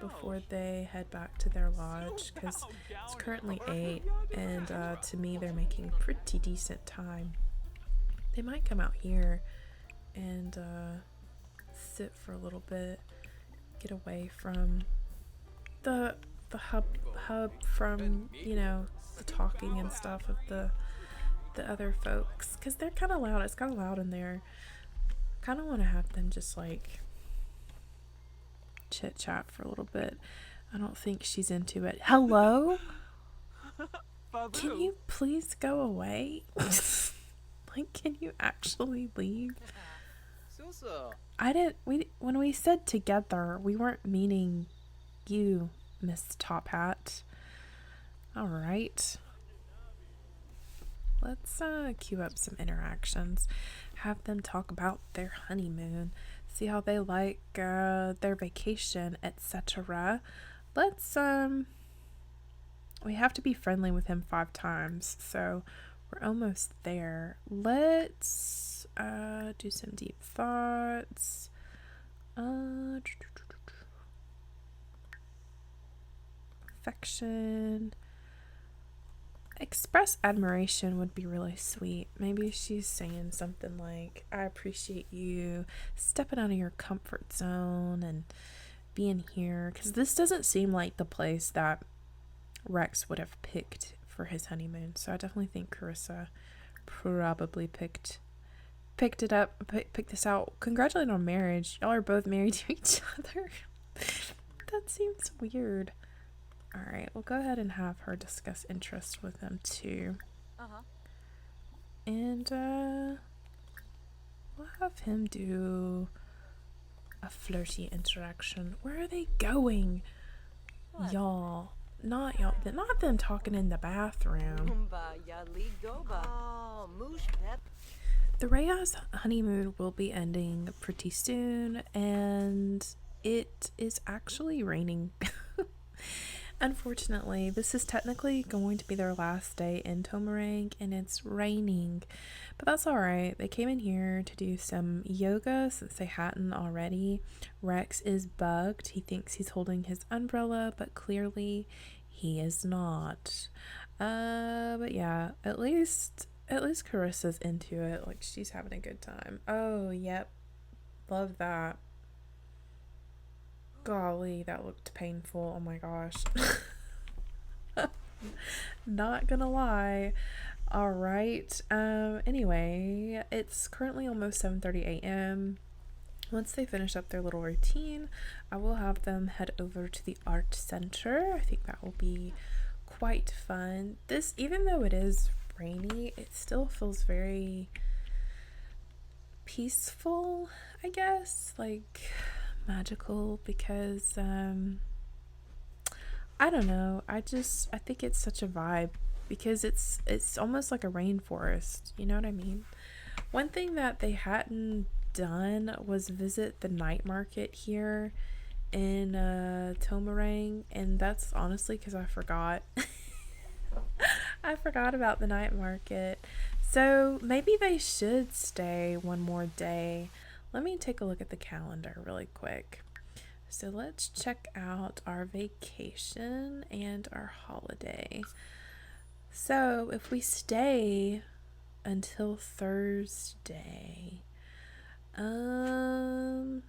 before they head back to their lodge, because it's currently 8, and to me they're making pretty decent time. They might come out here and sit for a little bit, get away from the hub from, you know, the talking and stuff of the other folks, because they're kind of loud. It's kind of loud in there. Kind of want to have them just like chit chat for a little bit. I don't think she's into it. Hello? Can you please go away? Like, can you actually leave? When we said together, we weren't meaning you, Miss Top Hat. All right. Let's queue up some interactions. Have them talk about their honeymoon. See how they like their vacation, etc. Let's we have to be friendly with him 5 times, so we're almost there. Let's do some deep thoughts. Affection. Express admiration would be really sweet. Maybe she's saying something like, I appreciate you stepping out of your comfort zone and being here, because this doesn't seem like the place that Rex would have picked for his honeymoon. So I definitely think Karissa probably picked picked it up, picked this out. Congratulating on marriage. Y'all are both married to each other. That seems weird. Alright, we'll go ahead and have her discuss interests with them too. And we'll have him do a flirty interaction. Where are they going? Y'all. Not y'all. Not them talking in the bathroom. The Reyes honeymoon will be ending pretty soon, and it is actually raining. Unfortunately, this is technically going to be their last day in Tomarang, and it's raining. But that's alright. They came in here to do some yoga since they hadn't already. Rex is bugged. He thinks he's holding his umbrella, but clearly he is not. But yeah, at least Karissa's into it. Like, she's having a good time. Oh, yep. Love that. Golly, that looked painful. Oh my gosh. Not gonna lie. Alright. Anyway, it's currently almost 7:30 a.m. Once they finish up their little routine, I will have them head over to the art center. I think that will be quite fun. This, even though it is rainy, it still feels very peaceful, I guess. Like, magical, because I don't know, I think it's such a vibe, because it's almost like a rainforest, you know what I mean? One thing that they hadn't done was visit the night market here in Tomarang, and that's honestly because I forgot. I forgot about the night market, so maybe they should stay one more day. Let me take a look at the calendar really quick. So let's check out our vacation and our holiday. So if we stay until Thursday, you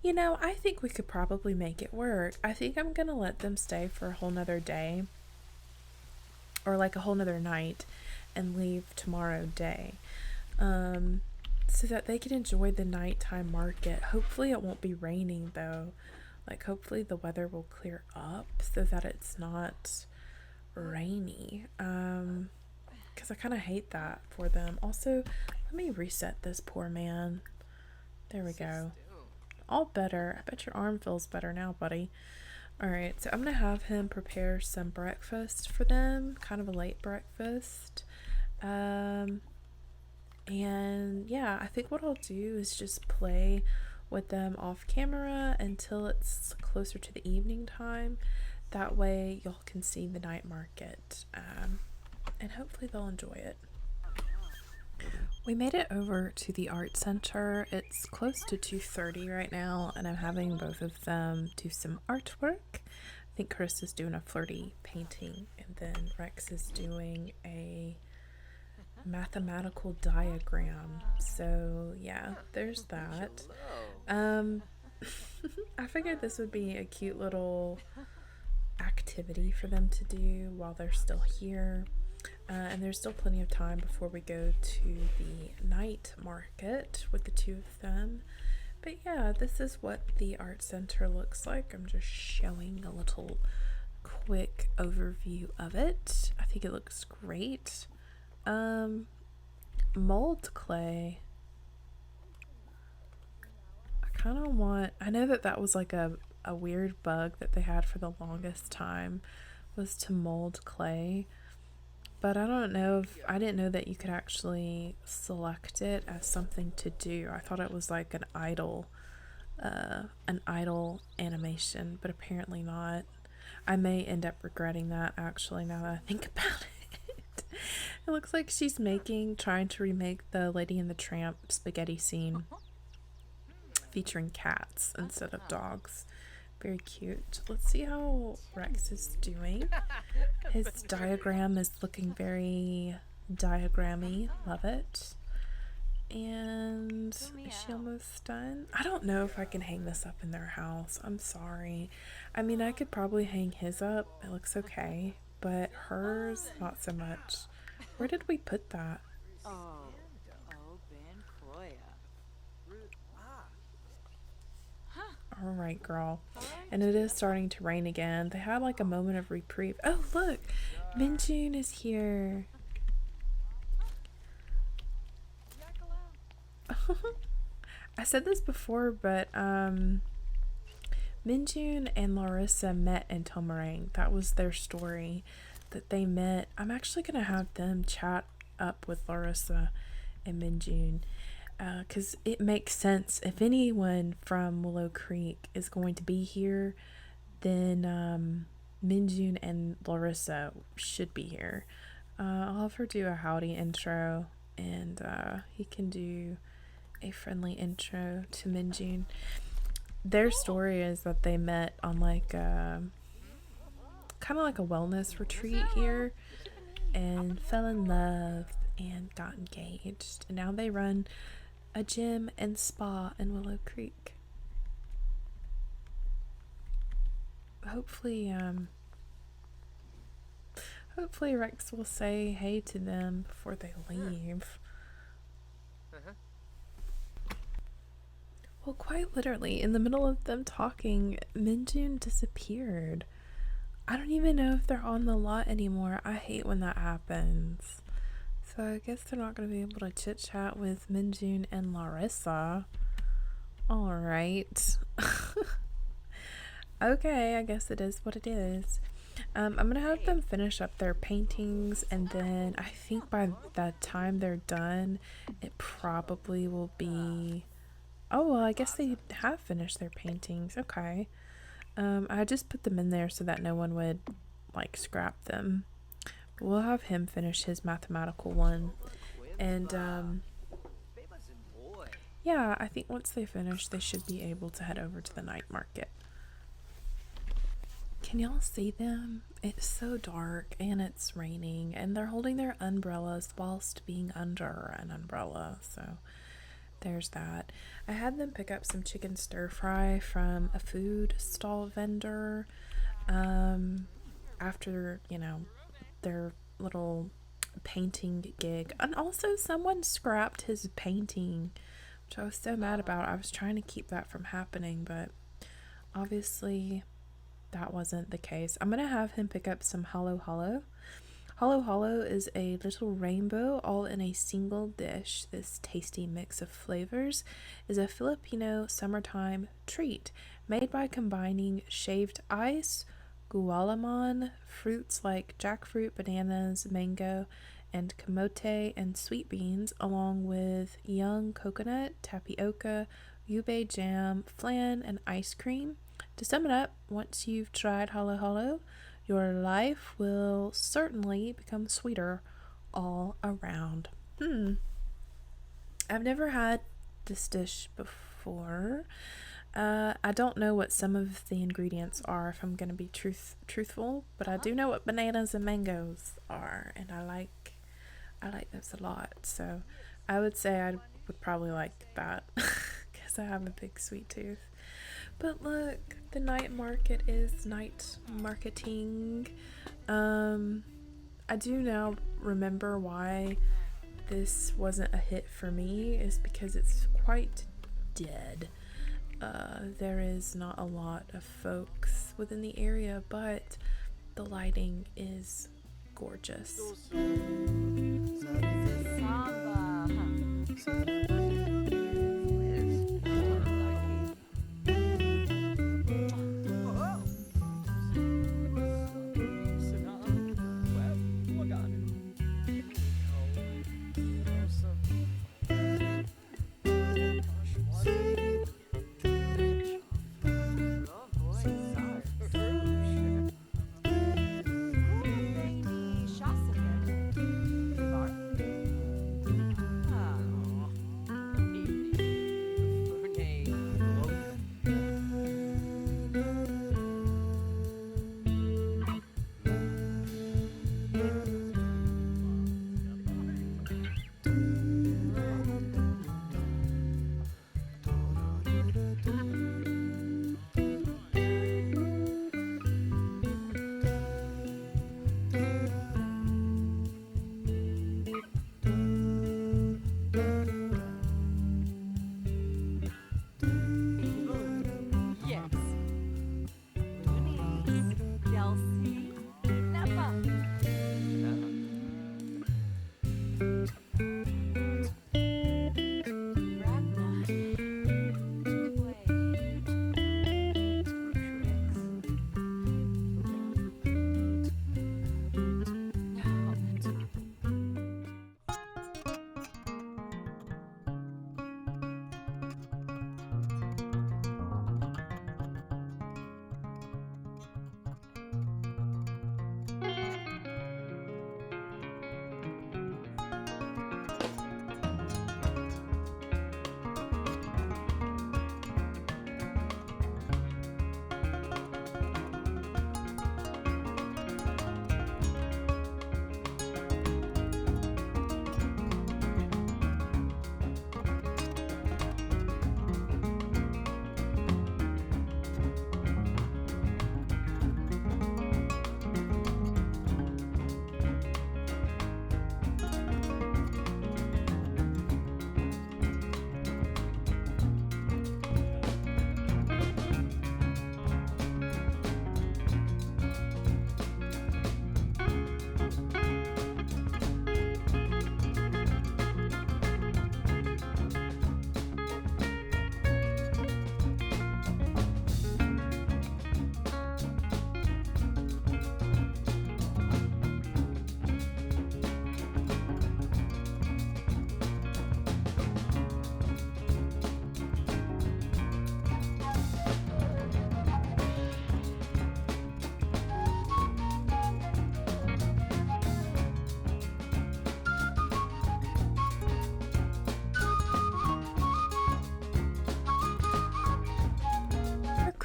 know, I think we could probably make it work. I think I'm gonna let them stay for a whole nother day, or like a whole nother night, and leave tomorrow day. So that they can enjoy the nighttime market. Hopefully it won't be raining though. Like, hopefully the weather will clear up so that it's not rainy. Because I kind of hate that for them. Also, let me reset this poor man. There we go. All better. I bet your arm feels better now, buddy. Alright, so I'm going to have him prepare some breakfast for them. Kind of a late breakfast. And yeah, I think what I'll do is just play with them off camera until it's closer to the evening time. That way y'all can see the night market, and hopefully they'll enjoy it. We made it over to the art center. It's close to 2:30 right now, and I'm having both of them do some artwork. I think Karissa's doing a flirty painting, and then Rex is doing a mathematical diagram. So yeah, there's that. I figured this would be a cute little activity for them to do while they're still here, and there's still plenty of time before we go to the night market with the two of them. But yeah, this is what the art center looks like. I'm just showing a little quick overview of it. I think it looks great. Mold clay. I know that was like a weird bug that they had for the longest time, was to mold clay, but I didn't know that you could actually select it as something to do. I thought it was like an idle animation, but apparently not. I may end up regretting that, actually, now that I think about it. It looks like she's trying to remake the Lady and the Tramp spaghetti scene featuring cats instead of dogs. Very cute. Let's see how Rex is doing. His diagram is looking very diagrammy. Love it. And is she almost done? I don't know if I can hang this up in their house. I'm sorry. I mean, I could probably hang his up. It looks okay. But hers, not so much. Where did we put that? All right, girl. And it is starting to rain again. They had like a moment of reprieve. Oh, look. Minjun is here. I said this before, but Minjun and Larissa met in Tomarang. That was their story, that they met. I'm actually going to have them chat up with Larissa and Minjun, because it makes sense. If anyone from Willow Creek is going to be here, then Minjun and Larissa should be here. I'll have her do a howdy intro, and he can do a friendly intro to Minjun. Their story is that they met on like kind of like a wellness retreat here, and fell in love and got engaged, and now they run a gym and spa in Willow Creek. Hopefully Rex will say hey to them before they leave. Well, quite literally, in the middle of them talking, Minjun disappeared. I don't even know if they're on the lot anymore. I hate when that happens. So I guess they're not going to be able to chit-chat with Minjun and Larissa. Alright. Okay, I guess it is what it is. I'm going to have them finish up their paintings, and then I think by the time they're done, it probably will be... Oh, well, I guess they have finished their paintings. Okay. I just put them in there so that no one would, like, scrap them. We'll have him finish his mathematical one. And, yeah, I think once they finish, they should be able to head over to the night market. Can y'all see them? It's so dark, and it's raining, and they're holding their umbrellas whilst being under an umbrella, so... There's that. I had them pick up some chicken stir fry from a food stall vendor after, you know, their little painting gig. And also someone scrapped his painting, which I was so mad about. I was trying to keep that from happening, but obviously that wasn't the case. I'm going to have him pick up some halo halo. Halo halo is a little rainbow all in a single dish. This tasty mix of flavors is a Filipino summertime treat made by combining shaved ice, gualaman, fruits like jackfruit, bananas, mango, and camote, and sweet beans, along with young coconut, tapioca, ube jam, flan, and ice cream. To sum it up, once you've tried halo halo, your life will certainly become sweeter all around. I've never had this dish before. I don't know what some of the ingredients are, if I'm going to be truthful, but I do know what bananas and mangoes are, and I like those a lot. So I would say I would probably like that because I have a big sweet tooth. But look, the night market is night marketing. I do now remember why this wasn't a hit for me, is because it's quite dead. There is not a lot of folks within the area, but the lighting is gorgeous.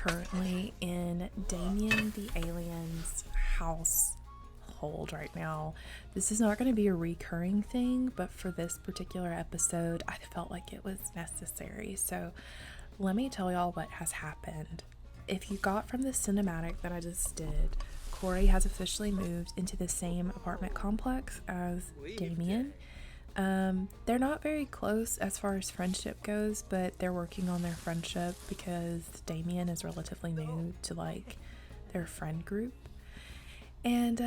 currently in Damien the Alien's household right now. This is not going to be a recurring thing, but for this particular episode, I felt like it was necessary. So let me tell y'all what has happened. If you got from the cinematic that I just did, Corey has officially moved into the same apartment complex as Damien. They're not very close as far as friendship goes, but they're working on their friendship because Damien is relatively new to like their friend group. And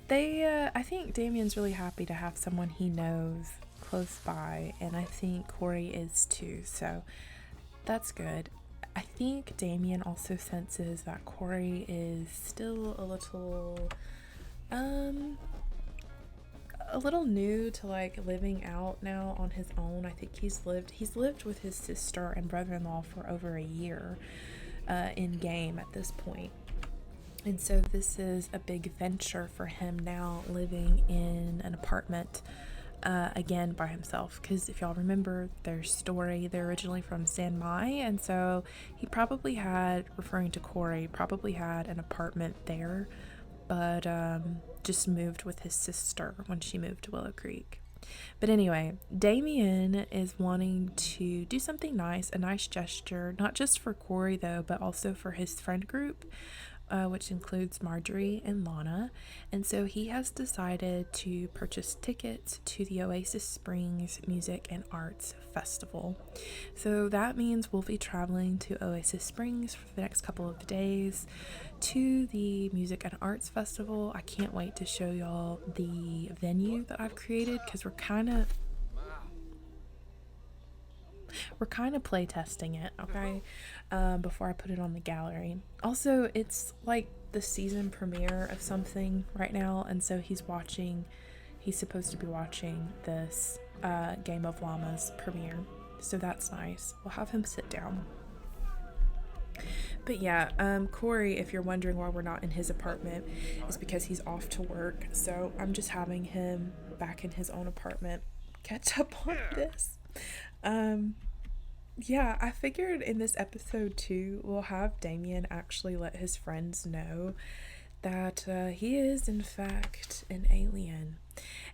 I think Damien's really happy to have someone he knows close by, and I think Corey is too, so that's good. I think Damien also senses that Corey is still a little new to like living out now on his own. I think he's lived with his sister and brother-in-law for over a year in game at this point. And so this is a big venture for him now, living in an apartment again by himself, because if y'all remember their story, they're originally from San Mai, and so he probably had, referring to Corey, probably had an apartment there, but just moved with his sister when she moved to Willow Creek. But anyway, Damien is wanting to do something nice, a nice gesture, not just for Corey though, but also for his friend group, which includes Marjorie and Lana. And so he has decided to purchase tickets to the Oasis Springs Music and Arts Festival. So that means we'll be traveling to Oasis Springs for the next couple of days to the Music and Arts Festival. I can't wait to show y'all the venue that I've created, because we're kind of play testing it, okay, before I put it on the gallery. Also, it's like the season premiere of something right now, and so he's supposed to be watching this Game of Llamas premiere, so that's nice. We'll have him sit down. But yeah, Corey, if you're wondering why we're not in his apartment, is because he's off to work, so I'm just having him back in his own apartment catch up on this. Yeah, I figured in this episode too, we'll have Damien actually let his friends know that he is in fact an alien.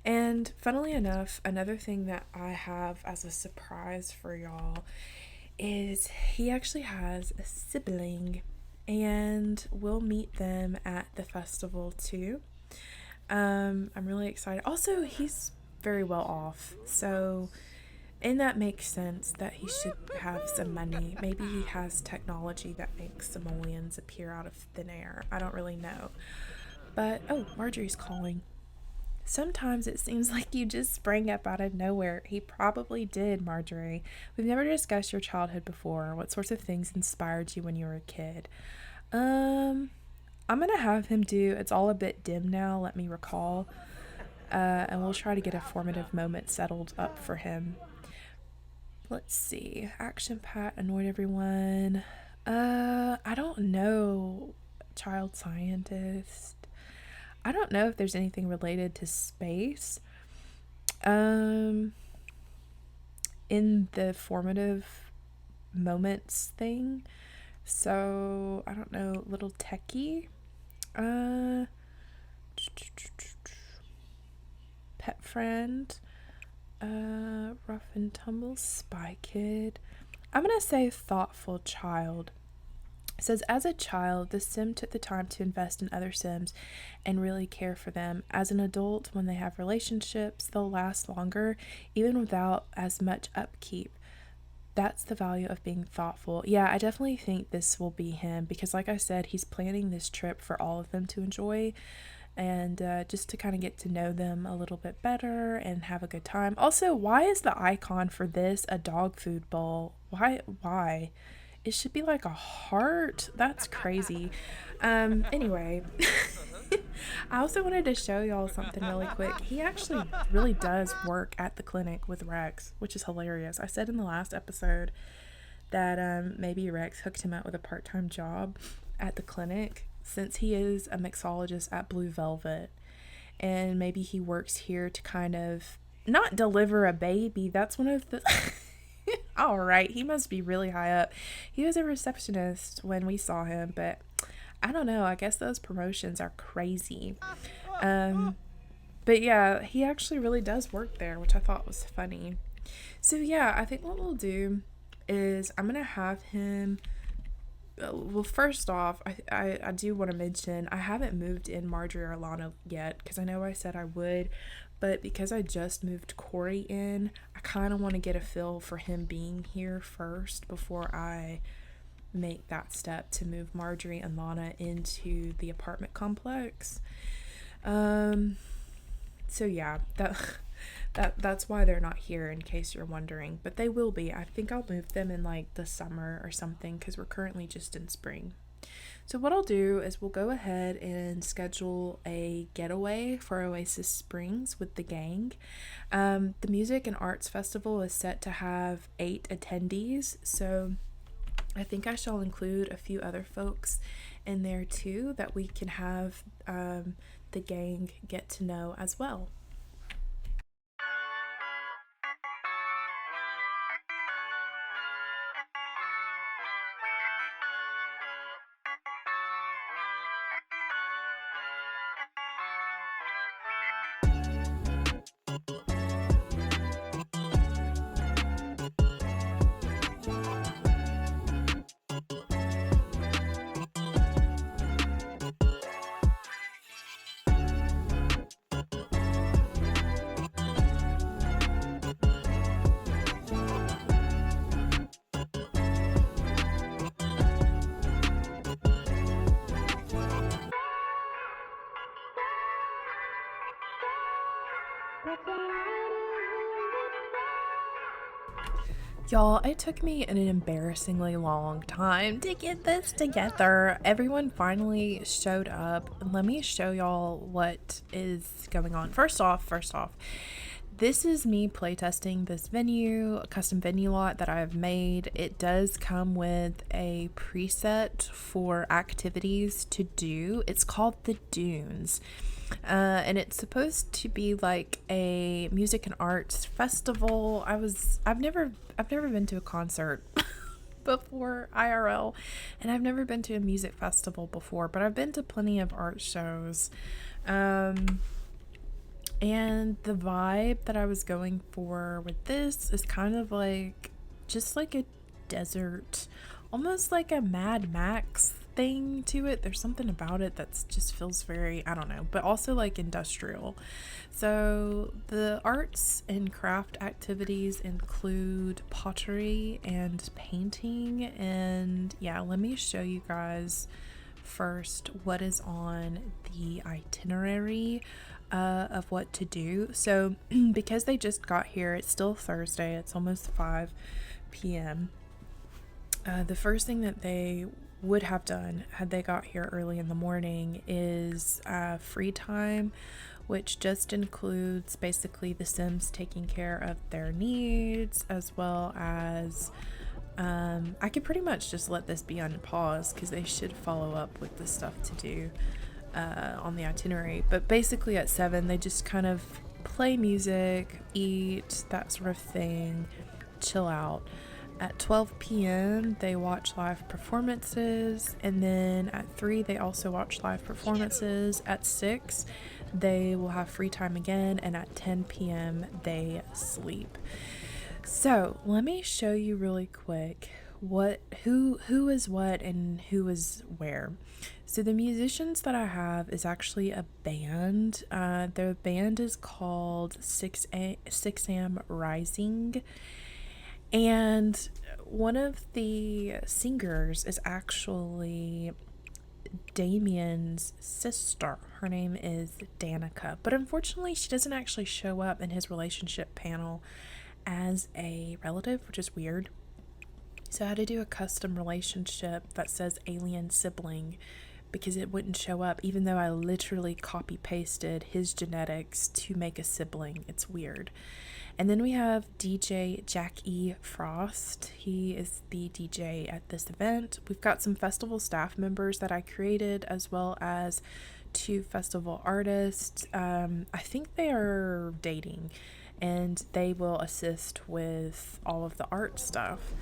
And funnily enough, another thing that I have as a surprise for y'all is he actually has a sibling, and we'll meet them at the festival too. I'm really excited. Also, he's very well off, so and that makes sense that he should have some money. Maybe he has technology that makes simoleons appear out of thin air. I don't really know. But, oh, Marjorie's calling. Sometimes it seems like you just sprang up out of nowhere. He probably did, Marjorie. We've never discussed your childhood before. What sorts of things inspired you when you were a kid? I'm going to have him do, it's all a bit dim now, let me recall. And we'll try to get a formative moment settled up for him. Let's see. Action Pat annoyed everyone. I don't know. Child scientist. I don't know if there's anything related to space. In the formative moments thing. So, I don't know. Little techie. Pet friend. Rough and tumble spy kid. I'm gonna say thoughtful child. It says, as a child, the sim took the time to invest in other sims and really care for them. As an adult, when they have relationships, they'll last longer, even without as much upkeep. That's the value of being thoughtful. Yeah, I definitely think this will be him, because like I said, he's planning this trip for all of them to enjoy, and just to kind of get to know them a little bit better and have a good time. Also, why is the icon for this a dog food bowl? Why? It should be like a heart. That's crazy. Anyway, I also wanted to show y'all something really quick. He actually really does work at the clinic with Rex, which is hilarious. I said in the last episode that maybe Rex hooked him up with a part-time job at the clinic, since he is a mixologist at Blue Velvet, and maybe he works here to kind of not deliver a baby. That's one of the All right, he must be really high up. He was a receptionist when we saw him, but I don't know. I guess those promotions are crazy. Um, but yeah, he actually really does work there, which I thought was funny. So yeah, I think what we'll do is I'm gonna have him. Well, first off, I do want to mention I haven't moved in Marjorie or Lana yet because I know I said I would, but because I just moved Corey in, I kind of want to get a feel for him being here first before I make that step to move Marjorie and Lana into the apartment complex. Um, so yeah, that's why they're not here in case you're wondering, but they will be. I think I'll move them in like the summer or something because we're currently just in spring. So what I'll do is we'll go ahead and schedule a getaway for Oasis Springs with the gang. The Music and Arts Festival is set to have 8 attendees, so I think I shall include a few other folks in there too that we can have the gang get to know as well. Y'all, it took me an embarrassingly long time to get this together. Everyone finally showed up. Let me show y'all what is going on. First off, this is me playtesting this venue, a custom venue lot that I've made. It does come with a preset for activities to do. It's called the Dunes. And it's supposed to be like a music and arts festival. I've never been to a concert before IRL, and I've never been to a music festival before, but I've been to plenty of art shows. And the vibe that I was going for with this is kind of like just like a desert, almost like a Mad Max thing to it. There's something about it that's just feels very, I don't know, but also like industrial. So the arts and craft activities include pottery and painting, and yeah, let me show you guys first what is on the itinerary of what to do. So because they just got here, it's still Thursday, it's almost 5 p.m. The first thing that they would have done had they got here early in the morning is free time, which just includes basically the Sims taking care of their needs, as well as I could pretty much just let this be on pause because they should follow up with the stuff to do on the itinerary. But basically at 7 they just kind of play music, eat, that sort of thing, chill out. At 12 p.m. they watch live performances, and then at 3 they also watch live performances. At 6 they will have free time again, and at 10 p.m. they sleep. So let me show you really quick who is what and who is where. So the musicians that I have is actually a band. Their band is called 6am Rising. And one of the singers is actually Damien's sister. Her name is Danica, but unfortunately she doesn't actually show up in his relationship panel as a relative, which is weird. So I had to do a custom relationship that says alien sibling because it wouldn't show up, even though I literally copy pasted his genetics to make a sibling. It's weird. And then we have DJ Jack E. Frost. He is the DJ at this event. We've got some festival staff members that I created, as well as 2 festival artists. I think they are dating. and they will assist with all of the art stuff.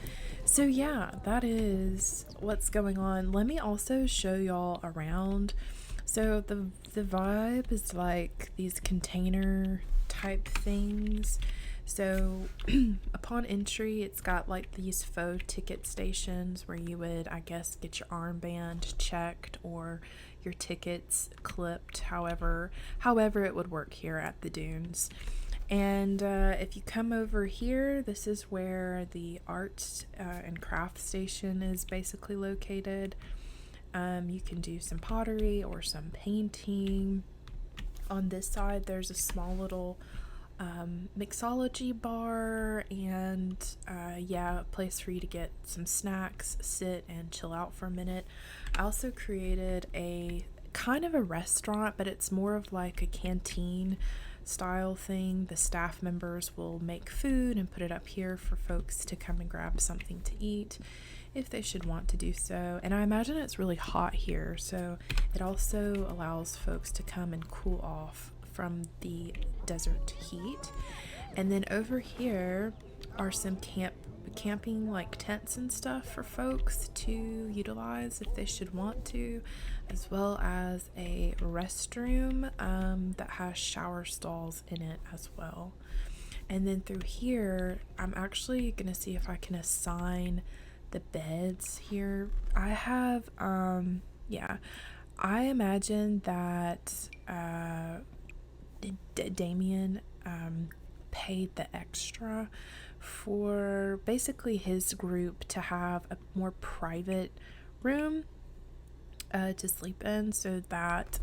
So yeah, that is what's going on. Let me also show y'all around. So the vibe is like these container type things. So upon entry, it's got like these faux ticket stations where you would, I guess, get your armband checked or your tickets clipped, however it would work here at the dunes. And if you come over here, this is where the art and craft station is basically located. You can do some pottery or some painting. On this side, there's a small little mixology bar and a place for you to get some snacks, sit and chill out for a minute. I also created a kind of a restaurant, but it's more of like a canteen style thing. The staff members will make food and put it up here for folks to come and grab something to eat if they should want to do so. And I imagine it's really hot here, so it also allows folks to come and cool off from the desert heat. And then over here are some camping like tents and stuff for folks to utilize if they should want to, as well as a restroom that has shower stalls in it as well. And then through here, I'm actually gonna see if I can assign the beds here. I have I imagine that Damien paid the extra for basically his group to have a more private room to sleep in, so that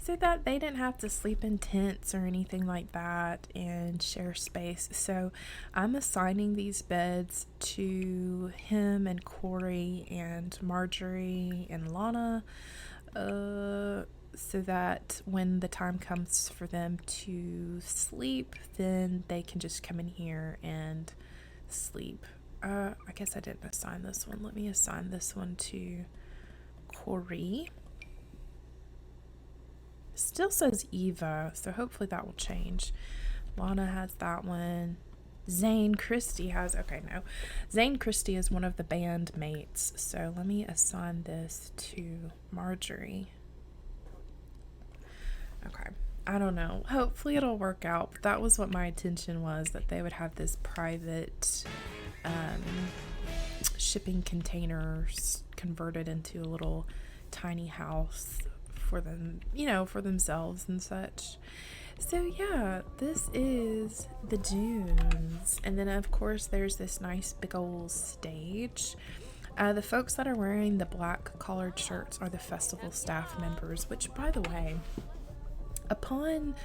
they didn't have to sleep in tents or anything like that and share space. So I'm assigning these beds to him and Corey and Marjorie and Lana, so that when the time comes for them to sleep, then they can just come in here and sleep. I guess I didn't assign this one. Let me assign this one to Corey. Still says Eva, so hopefully that will change. Lana has that one. Zane Christie is one of the band mates, so let me assign this to Marjorie. Okay, I don't know, hopefully it'll work out, but that was what my intention was, that they would have this private shipping containers converted into a little tiny house for them, for themselves and such. So yeah, this is the dunes. And then of course there's this nice big old stage. The folks that are wearing the black collared shirts are the festival staff members, which, by the way, upon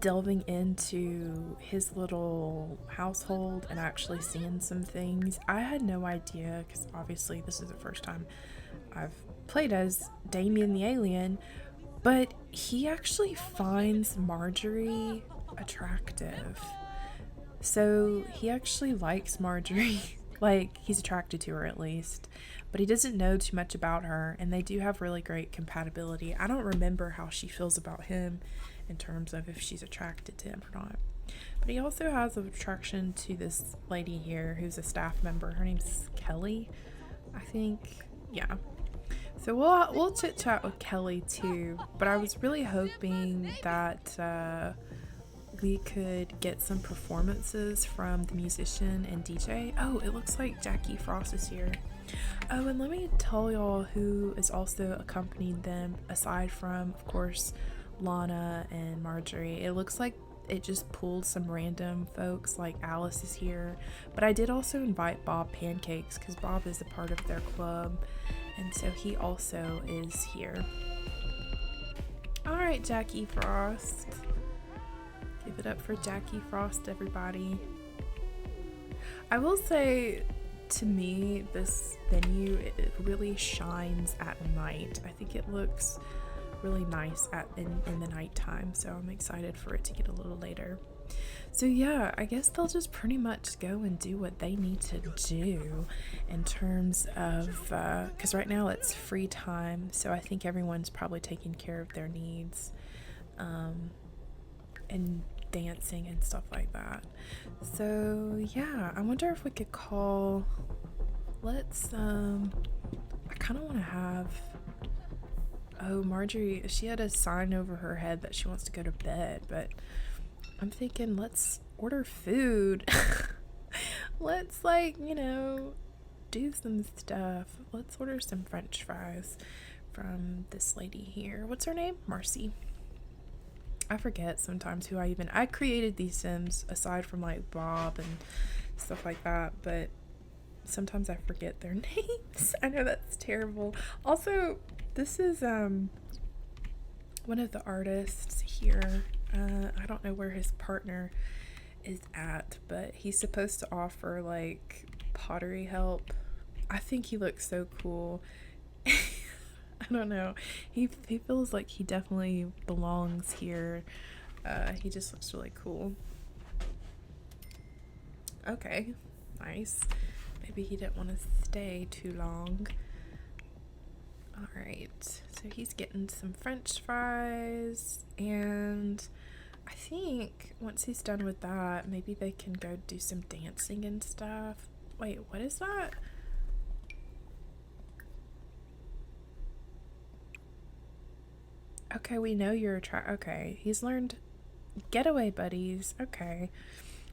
delving into his little household and actually seeing some things, I had no idea, because obviously this is the first time I've played as Damien the Alien, but he actually finds Marjorie attractive. So he actually likes Marjorie. Like, he's attracted to her at least, but he doesn't know too much about her, and they do have really great compatibility. I don't remember how she feels about him in terms of if she's attracted to him or not. But he also has an attraction to this lady here who's a staff member. Her name's Kelly, I think. Yeah. So we'll chit chat with Kelly too, but I was really hoping that we could get some performances from the musician and DJ. Oh, it looks like Jackie Frost is here. Oh, and let me tell y'all who is also accompanying them, aside from, of course, Lana and Marjorie. It looks like it just pulled some random folks, like Alice is here, but I did also invite Bob Pancakes because Bob is a part of their club, and so he also is here. Alright, Jackie Frost. Give it up for Jackie Frost, everybody. I will say, to me, this venue, it really shines at night. I think it looks really nice in the nighttime, so I'm excited for it to get a little later. So yeah, I guess they'll just pretty much go and do what they need to do in terms of, because right now it's free time, so I think everyone's probably taking care of their needs. And dancing and stuff like that. So yeah, I wonder if we could call, let's I kind of want to have, oh, Marjorie, she had a sign over her head that she wants to go to bed, but I'm thinking let's order food. Let's, like, you know, do some stuff. Let's order some french fries from this lady here. What's her name? Marcy. I forget sometimes who I created these Sims aside from like Bob and stuff like that, but sometimes I forget their names. I know that's terrible. Also, this is one of the artists here. I don't know where his partner is at, but he's supposed to offer like pottery help. I think he looks so cool. I don't know. He feels like he definitely belongs here. He just looks really cool. Okay, nice. Maybe he didn't want to stay too long. Alright, so he's getting some french fries, and I think once he's done with that, maybe they can go do some dancing and stuff. Wait, what is that? Okay, we know you're okay, he's learned getaway buddies. Okay,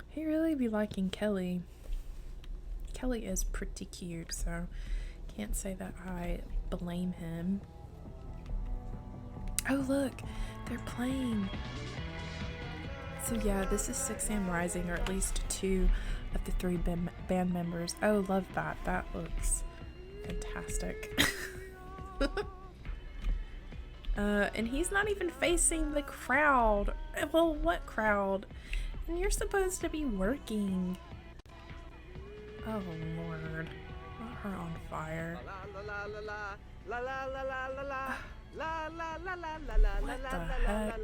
he really be liking Kelly. Kelly is pretty cute, so can't say that I blame him. Oh look, they're playing. So yeah, this is 6 a.m. Rising, or at least 2 of the 3 band members. Oh, love that. That looks fantastic. And he's not even facing the crowd. Well, what crowd? And you're supposed to be working. Oh Lord, not her on fire. What the heck?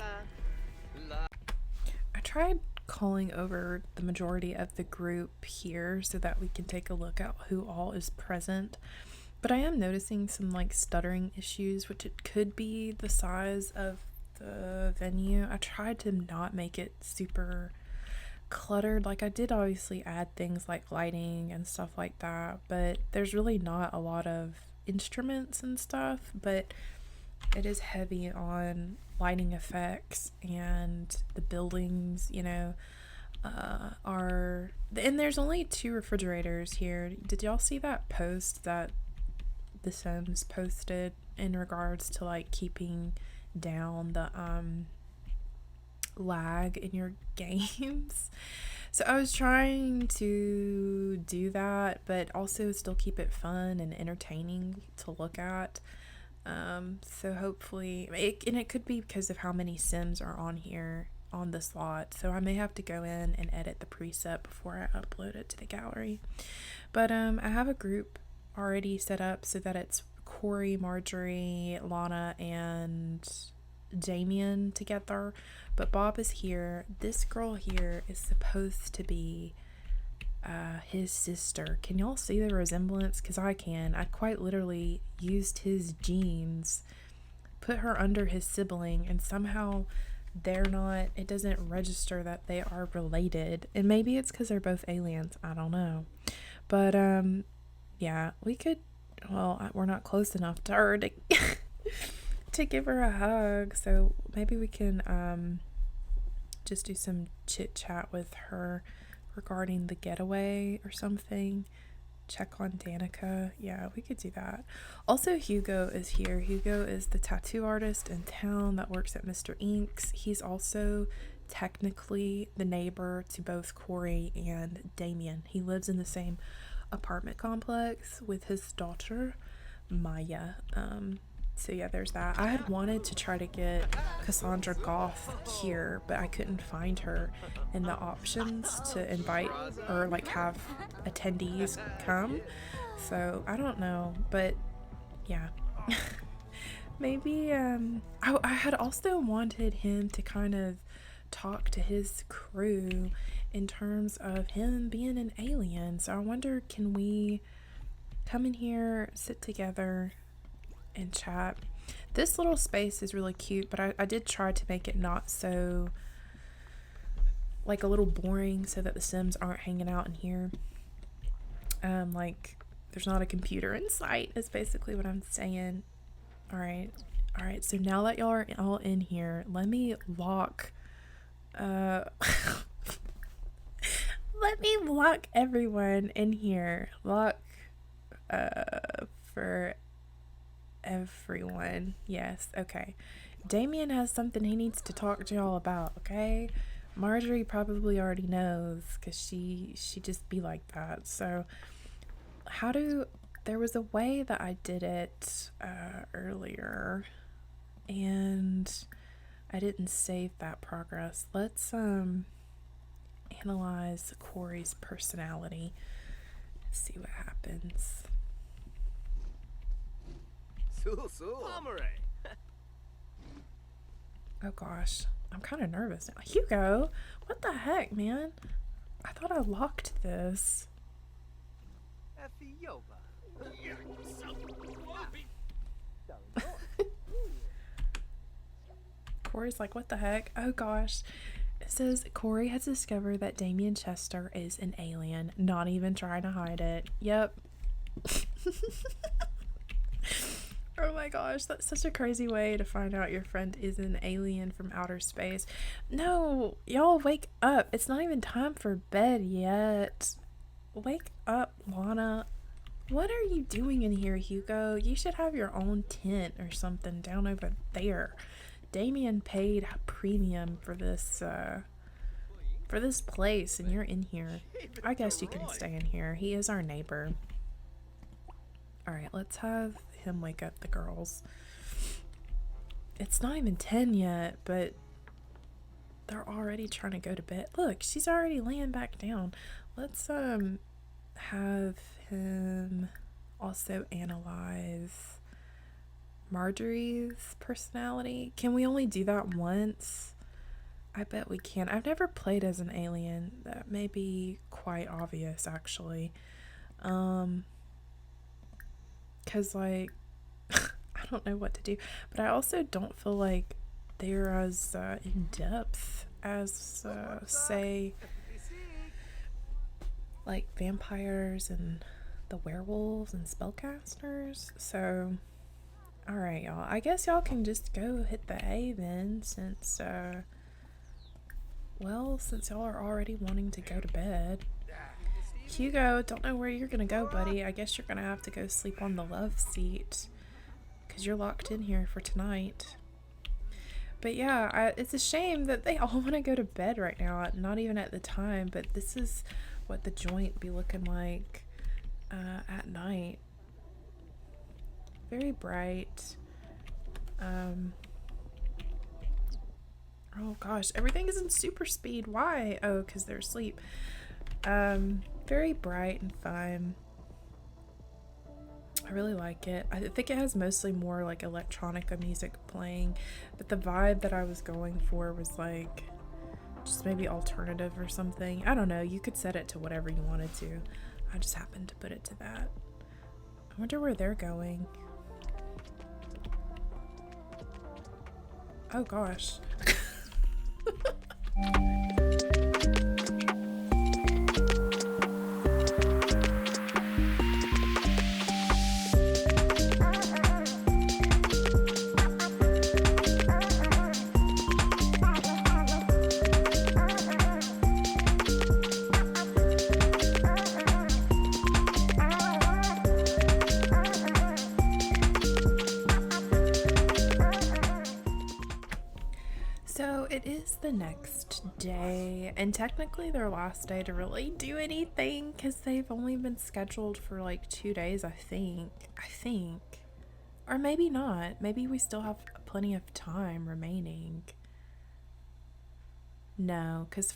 I tried calling over the majority of the group here so that we can take a look at who all is present, but I am noticing some like stuttering issues, which it could be the size of the venue. I tried to not make it super cluttered. Like, I did obviously add things like lighting and stuff like that, but there's really not a lot of instruments and stuff, but it is heavy on lighting effects, and the buildings, you know, and there's only 2 refrigerators here. Did y'all see that post that the Sims posted in regards to like keeping down the lag in your games? So I was trying to do that, but also still keep it fun and entertaining to look at. So hopefully, and it could be because of how many Sims are on here on this lot, so I may have to go in and edit the preset before I upload it to the gallery. But I have a group already set up so that it's Corey, Marjorie, Lana, and Damien together, but Bob is here. This girl here is supposed to be his sister. Can y'all see the resemblance? Because I can. I quite literally used his genes, put her under his sibling, and somehow they're not, it doesn't register that they are related. And maybe it's because they're both aliens, I don't know. But yeah, we could, well, we're not close enough to her to to give her a hug, so maybe we can just do some chit chat with her regarding the getaway or something. Check on Danica. Yeah, we could do that. Also, Hugo is here. Hugo is the tattoo artist in town that works at Mr. Ink's. He's also technically the neighbor to both Corey and Damien. He lives in the same apartment complex with his daughter, Maya. So yeah, there's that. I had wanted to try to get Cassandra Goff here, but I couldn't find her in the options to invite or like have attendees come. So I don't know, but yeah. Maybe I had also wanted him to kind of talk to his crew in terms of him being an alien. So I wonder, can we come in here, sit together, and chat? This little space is really cute, but I did try to make it not so like a little boring so that the Sims aren't hanging out in here. Like there's not a computer in sight is basically what I'm saying. All right, so now that y'all are all in here, let me lock let me lock everyone in here. Lock for everyone. Yes, okay. Damien has something he needs to talk to y'all about, okay? Marjorie probably already knows because she just be like that. So there was a way that I did it earlier and I didn't save that progress. Let's analyze Corey's personality. See what happens. Oh gosh, I'm kind of nervous now. Hugo, what the heck, man? I thought I locked this. Corey's like, what the heck? Oh gosh. It says Corey has discovered that Damien Chester is an alien, not even trying to hide it. Yep. Oh my gosh, that's such a crazy way to find out your friend is an alien from outer space. No, y'all wake up. It's not even time for bed yet. Wake up, Lana. What are you doing in here, Hugo? You should have your own tent or something down over there. Damien paid premium for this place and you're in here. I guess you can stay in here. He is our neighbor. Alright, let's have him wake up the girls. It's not even 10 yet, but they're already trying to go to bed. Look, she's already laying back down. Let's have him also analyze Marjorie's personality. Can we only do that once? I bet we can. I've never played as an alien. That may be quite obvious actually. Because like I don't know what to do, but I also don't feel like they're as in depth as say like vampires and the werewolves and spellcasters. So alright y'all, I guess y'all can just go hit the A then, since since y'all are already wanting to go to bed. Hugo, don't know where you're gonna go, buddy. I guess you're gonna have to go sleep on the love seat because you're locked in here for tonight. But yeah, it's a shame that they all want to go to bed right now, not even at the time, but this is what the joint be looking like at night. Very bright. Oh gosh, everything is in super speed. Why? Oh, because they're asleep. Very bright and fun. I really like it. I think it has mostly more like electronica music playing, but the vibe that I was going for was like just maybe alternative or something. I don't know. You could set it to whatever you wanted to. I just happened to put it to that. I wonder where they're going. Oh gosh. So it is the next day, and technically their last day to really do anything because they've only been scheduled for like 2 days, I think, or maybe not. Maybe we still have plenty of time remaining. No, because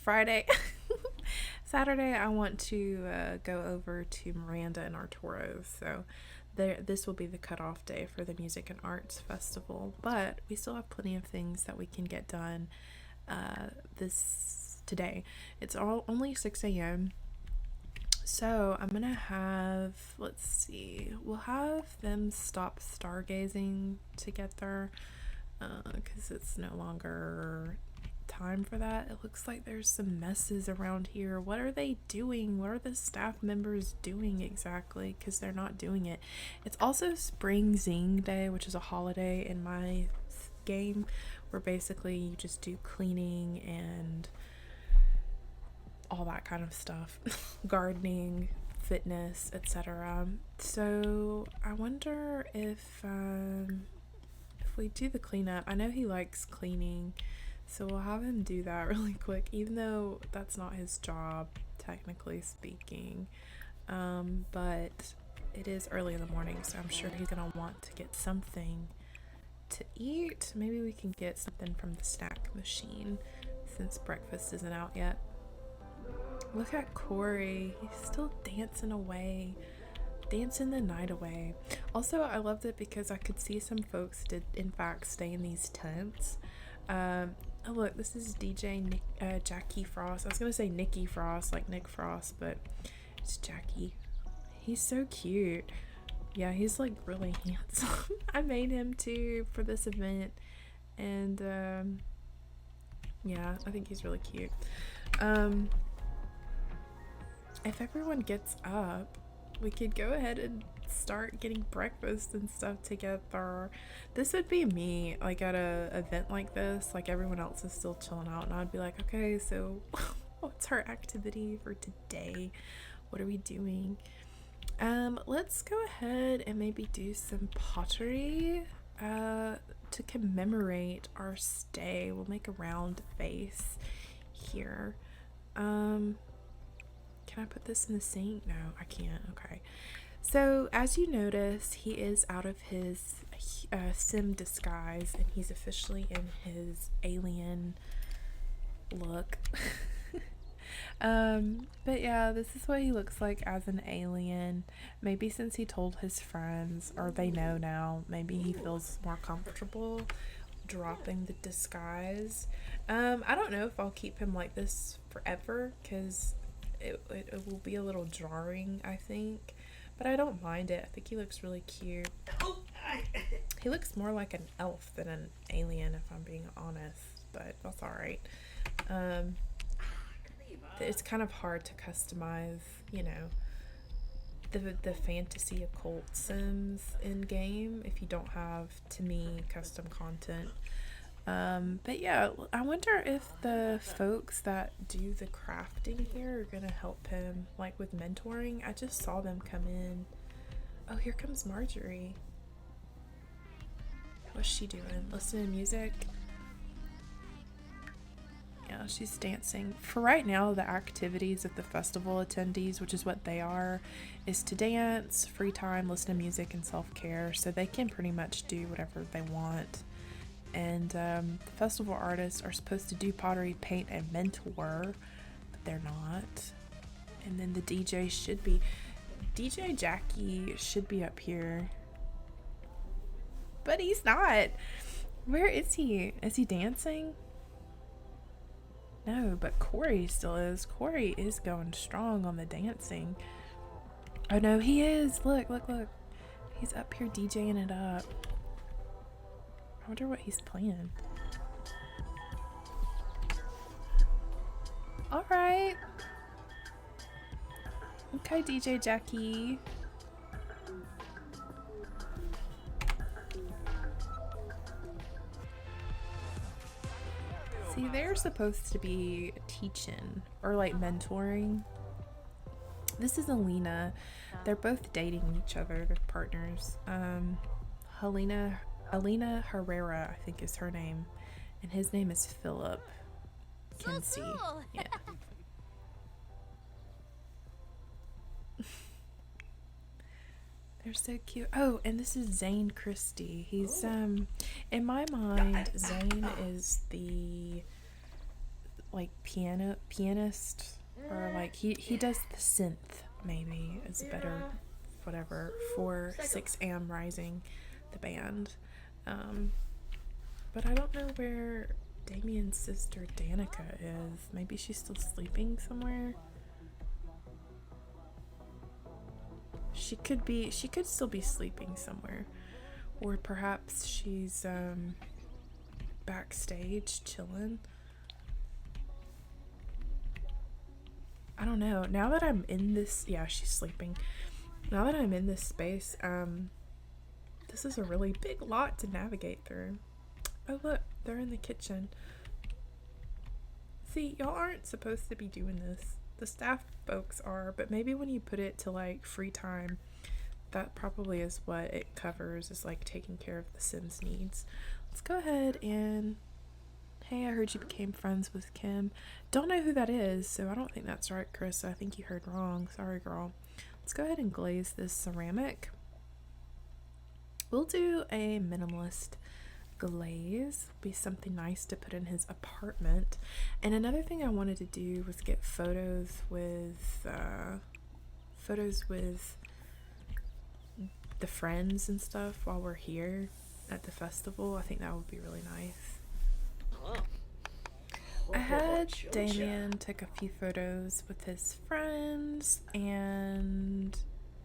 Saturday I want to go over to Miranda and Arturo, so this will be the cutoff day for the Music and Arts Festival, but we still have plenty of things that we can get done today. It's only 6 a.m. So I'm gonna have, let's see, we'll have them stop stargazing together because it's no longer time for that. It looks like there's some messes around here. What are they doing? What are the staff members doing exactly? Because they're not doing it. It's also Spring Zing Day, which is a holiday in my game where basically you just do cleaning and all that kind of stuff. Gardening, fitness, etc. So I wonder if we do the cleanup. I know he likes cleaning, so we'll have him do that really quick, even though that's not his job, technically speaking. But it is early in the morning, so I'm sure he's gonna want to get something to eat. Maybe we can get something from the snack machine since breakfast isn't out yet. Look at Corey. He's still dancing away. Dancing the night away. Also, I loved it because I could see some folks did in fact stay in these tents. Oh look, this is DJ Jackie Frost. I was gonna say Nikki Frost, like Nick Frost, but it's Jackie. He's so cute. Yeah, he's like really handsome. I made him too for this event, and yeah, I think he's really cute. If everyone gets up, we could go ahead and start getting breakfast and stuff together. This would be me, like at a event like this, like everyone else is still chilling out, and I'd be like, okay, so what's our activity for today? What are we doing? Let's go ahead and maybe do some pottery to commemorate our stay. We'll make a round face here. Can I put this in the sink? No, I can't. Okay. So as you notice, he is out of his sim disguise, and he's officially in his alien look. But yeah, this is what he looks like as an alien. Maybe since he told his friends, or they know now, maybe he feels more comfortable dropping the disguise. I don't know if I'll keep him like this forever, because it will be a little jarring, I think, but I don't mind it. I think he looks really cute. He looks more like an elf than an alien, if I'm being honest, but that's alright. It's kind of hard to customize, you know, the fantasy occult sims in game if you don't have, to me, custom content. But yeah, I wonder if the folks that do the crafting here are gonna help him, like with mentoring. I just saw them come in. Oh, here comes Marjorie. What's she doing? Listening to music? Yeah, she's dancing. For right now, the activities of the festival attendees, which is what they are, is to dance, free time, listen to music, and self-care. So they can pretty much do whatever they want. And the festival artists are supposed to do pottery, paint, and mentor, but they're not. And then the DJ should be, DJ Jackie should be up here, but he's not. Where is he? Is he dancing? No, but Corey still is. Corey is going strong on the dancing. Oh no, he is. Look, look, look. He's up here DJing it up. I wonder what he's playing. Alright. Okay, DJ Jackie. See, they're supposed to be teaching or like mentoring. This is Alina. They're both dating each other. They're partners. Alina Herrera, I think is her name, and his name is Philip Kinsey. So cool. Yeah. They're so cute. Oh, and this is Zane Christie. He's in my mind, Zane is the like pianist, or like he does the synth, maybe is better, whatever, for 6 a.m. Rising, the band. But I don't know where Damien's sister Danica is. Maybe she's still sleeping somewhere. She could still be sleeping somewhere, or perhaps she's backstage chilling. I don't know. Now that I'm in this, yeah, she's sleeping. Now that I'm in this space, this is a really big lot to navigate through. Oh look, they're in the kitchen. See, y'all aren't supposed to be doing this. The staff folks are, but maybe when you put it to like free time, that probably is what it covers, is like taking care of the Sims needs. Let's go ahead and, hey, I heard you became friends with Kim. Don't know who that is, so I don't think that's right, Karissa. I think you heard wrong. Sorry, girl. Let's go ahead and glaze this ceramic. We'll do a minimalist glaze. Be something nice to put in his apartment. And another thing I wanted to do was get photos with the friends and stuff while we're here at the festival. I think that would be really nice. I had Damien take a few photos with his friends, and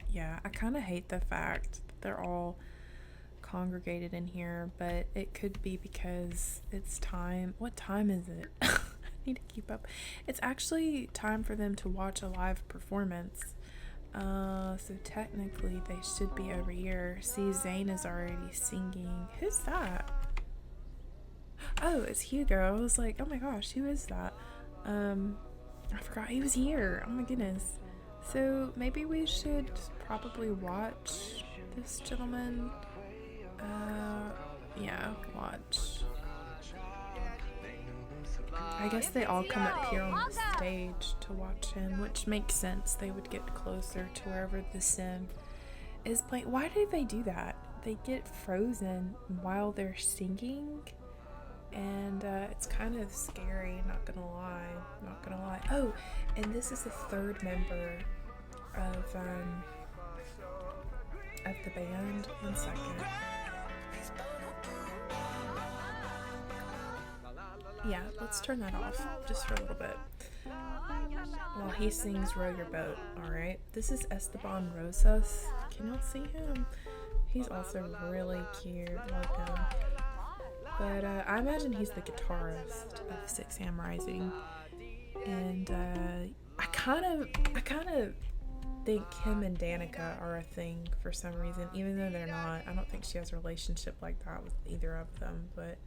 yeah, I kind of hate the fact that they're all congregated in here, but it could be because it's time. What time is it? I need to keep up. It's actually time for them to watch a live performance. So technically they should be over here. See, Zane is already singing. Who's that? Oh, it's Hugo. I was like, oh my gosh, who is that? I forgot he was here. Oh my goodness. So maybe we should probably watch this gentleman. Yeah, watch. I guess they all come up here on the stage to watch him, which makes sense. They would get closer to wherever the sim is playing. Why do they do that? They get frozen while they're singing, and it's kind of scary, not gonna lie. Oh, and this is the third member of the band. 1 second. Yeah, let's turn that off just for a little bit while he sings Row Your Boat. Alright, this is Esteban Rosas. Can y'all see him? He's also really cute. Love him. But I imagine he's the guitarist of 6 AM Rising. And I kind of think him and Danica are a thing for some reason, even though they're not. I don't think she has a relationship like that with either of them. But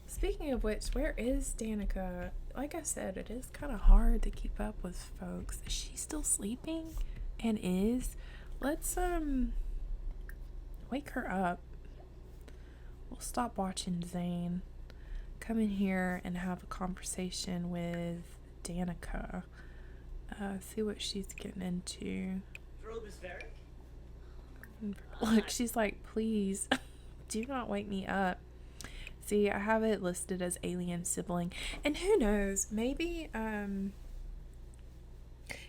speaking of which, where is Danica? Like I said, it is kind of hard to keep up with folks. Is she still sleeping? And is? Let's wake her up. We'll stop watching Zane. Come in here and have a conversation with Danica. See what she's getting into. Look, she's like, please, do not wake me up. See, I have it listed as alien sibling. And who knows, maybe,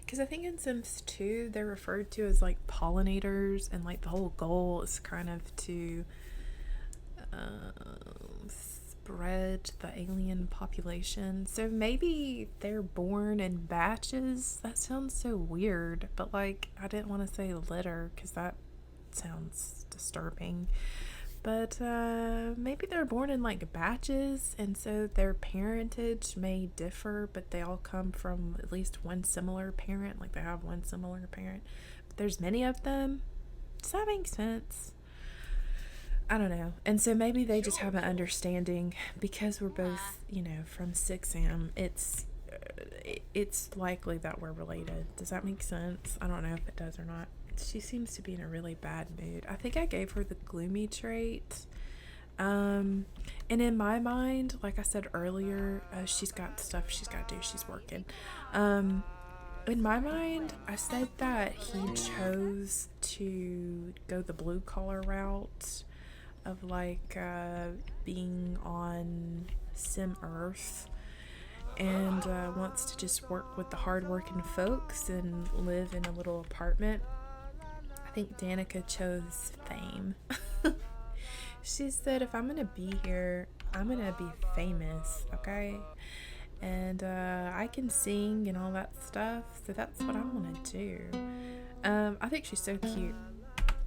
because I think in Sims 2, they're referred to as, like, pollinators, and, like, the whole goal is kind of to spread the alien population. So maybe they're born in batches. That sounds so weird, but, like, I didn't want to say litter, because that sounds disturbing. But maybe they're born in like batches, and so their parentage may differ, but they all come from at least one similar parent. Like they have one similar parent, but there's many of them. Does that make sense? I don't know. And so maybe they just have an understanding because we're both, you know, from 6am. It's likely that we're related. Does that make sense? I don't know if it does or not. She seems to be in a really bad mood. I think I gave her the gloomy trait. And in my mind, like I said earlier, she's got stuff she's got to do. She's working. In my mind, I said that he chose to go the blue collar route of like being on Sim Earth and wants to just work with the hardworking folks and live in a little apartment. I think Danica chose fame. She said, if I'm gonna be here, I'm gonna be famous, okay? And I can sing and all that stuff, so that's what I want to do. I think she's so cute.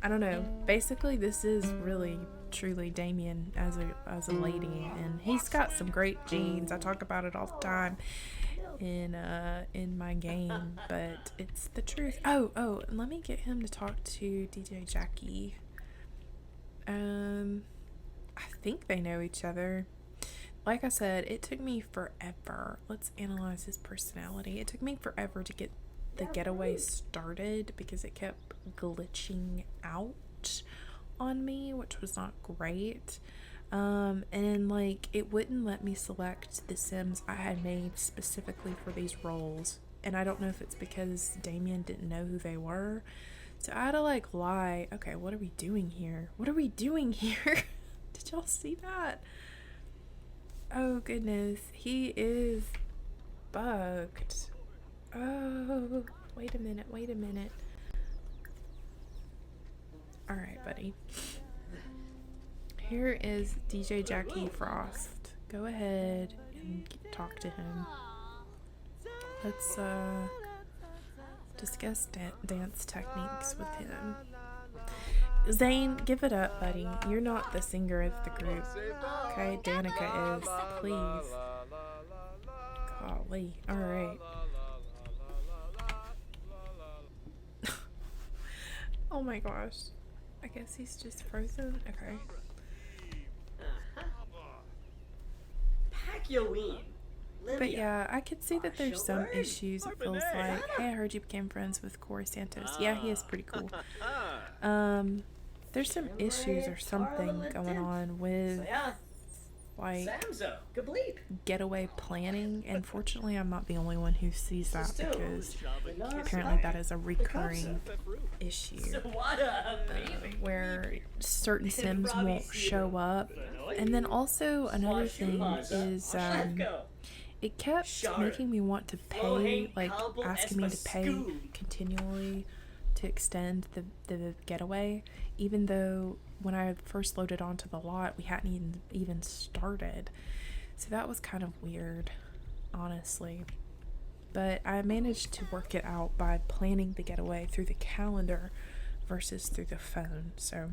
I don't know. Basically, this is really, truly Damien as a lady, and he's got some great genes. I talk about it all the time. in my game, but it's the truth. Oh, let me get him to talk to DJ Jackie. I think they know each other. Like I said, it took me forever. Let's analyze his personality. It took me forever to get the getaway started because it kept glitching out on me, which was not great. And like it wouldn't let me select the Sims I had made specifically for these roles. And I don't know if it's because Damien didn't know who they were. So I had to like lie. Okay, what are we doing here? What are we doing here? Did y'all see that? Oh goodness, he is bugged. Oh, wait a minute. Alright, buddy. Here is DJ Jackie Frost. Go ahead and talk to him. Let's discuss dance techniques with him. Zane, give it up, buddy. You're not the singer of the group. Okay, Danica is. Please. Golly. Alright. Oh my gosh. I guess he's just frozen. Okay. But yeah, I could see that there's some issues. It feels like, hey, I heard you became friends with Corey Santos. Yeah, he is pretty cool. There's some issues or something going on with like getaway planning, and fortunately I'm not the only one who sees that because apparently that is a recurring issue where certain Sims won't show up. And then also another thing is it kept making me want to pay, like asking me to pay continually to extend the getaway, even though when I first loaded onto the lot we hadn't even started. So that was kind of weird, honestly. But I managed to work it out by planning the getaway through the calendar versus through the phone. So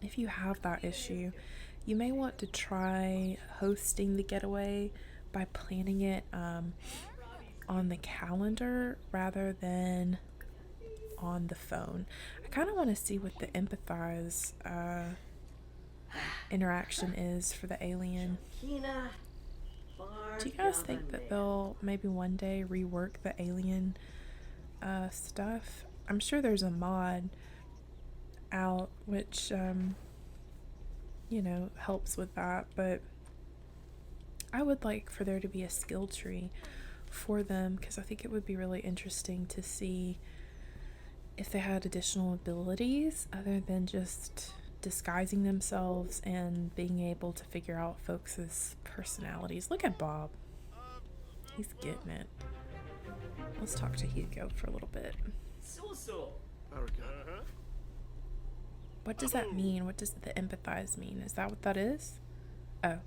if you have that issue, you may want to try hosting the getaway by planning it on the calendar rather than on the phone. I kind of want to see what the empathize interaction is for the alien. Do you guys think that they'll maybe one day rework the alien stuff? I'm sure there's a mod out which you know, helps with that, but I would like for there to be a skill tree for them because I think it would be really interesting to see if they had additional abilities other than just disguising themselves and being able to figure out folks' personalities. Look at Bob. He's getting it. Let's talk to Hugo for a little bit. What does that mean? What does the empathize mean? Is that what that is? Oh.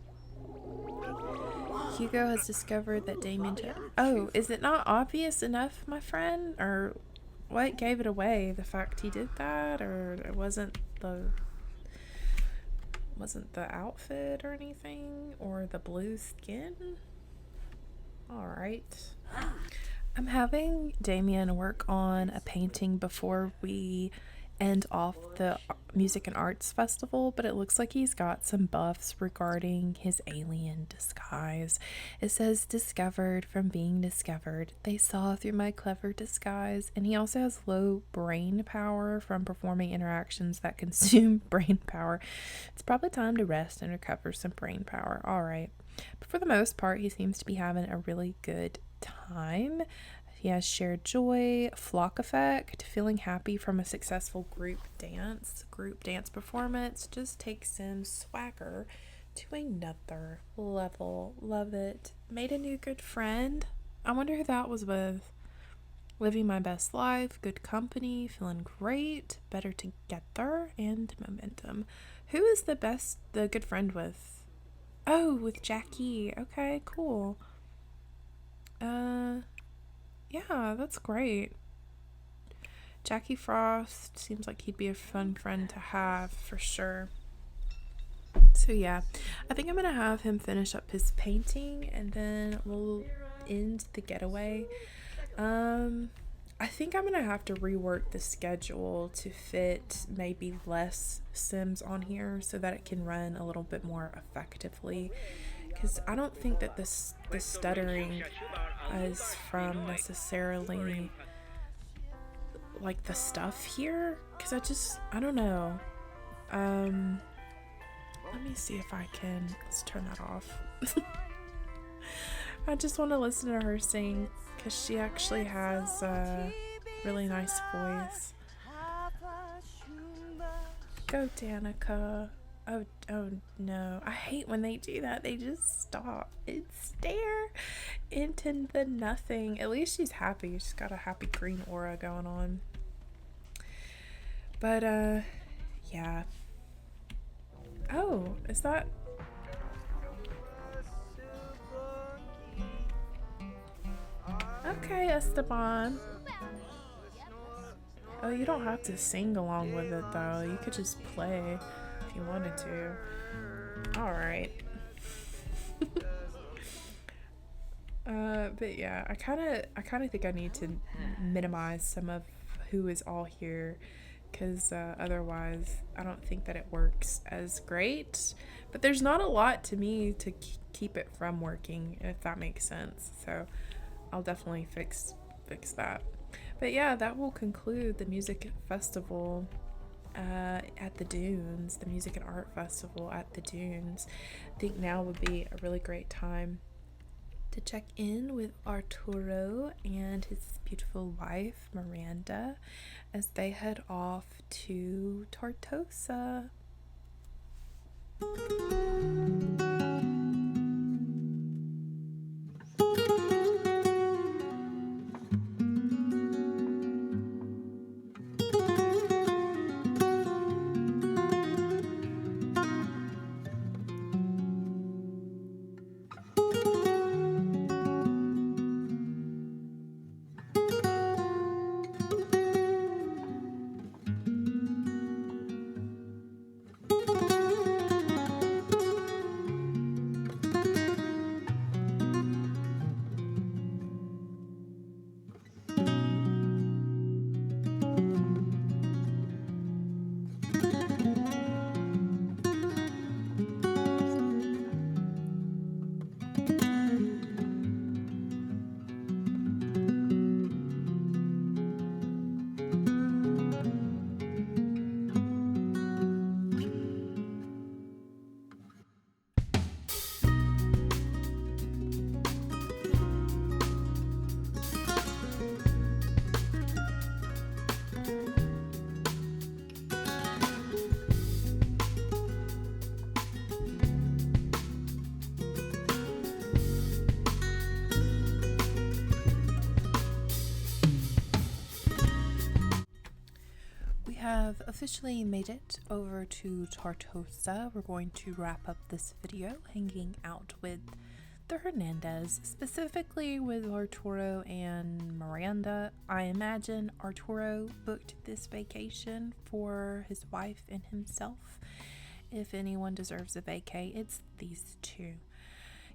Hugo has discovered that Damien... Oh, is it not obvious enough, my friend? Or what gave it away? The fact he did that? Or it wasn't the outfit or anything? Or the blue skin? Alright. I'm having Damien work on a painting before we end off the Music and Arts Festival, but it looks like he's got some buffs regarding his alien disguise. It says, discovered from being discovered. They saw through my clever disguise. And he also has low brain power from performing interactions that consume brain power. It's probably time to rest and recover some brain power. Alright. But for the most part, he seems to be having a really good time. He has shared joy, flock effect, feeling happy from a successful group dance performance. Just takes him swagger to another level. Love it. Made a new good friend. I wonder who that was with. Living my best life, good company, feeling great, better together, and momentum. Who is the good friend with? Oh, with Jackie. Okay, cool. Yeah, that's great. Jackie Frost seems like he'd be a fun friend to have for sure. So yeah, I think I'm gonna have him finish up his painting and then we'll end the getaway. I think I'm gonna have to rework the schedule to fit maybe less Sims on here so that it can run a little bit more effectively. Because I don't think that the stuttering is from necessarily like the stuff here. Because I don't know. Let me see if I can. Let's turn that off. I just want to listen to her sing because she actually has a really nice voice. Go, Danica. Oh no. I hate when they do that. They just stop and stare into the nothing. At least she's happy. She's got a happy green aura going on. But, yeah. Oh, is that... Okay, Esteban. Oh, you don't have to sing along with it, though. You could just play if you wanted to. Alright. But yeah, I kind of think I need to minimize some of who is all here, because otherwise I don't think that it works as great. But there's not a lot to me to keep it from working, if that makes sense. So I'll definitely fix that. But yeah, that will conclude the music festival at the Dunes, the Music and Art Festival at the Dunes. I think now would be a really great time to check in with Arturo and his beautiful wife, Miranda, as they head off to Tartosa. Have officially made it over to Tartosa. We're going to wrap up this video hanging out with the Hernandez, specifically with Arturo and Miranda. I imagine Arturo booked this vacation for his wife and himself. If anyone deserves a vacay, it's these two.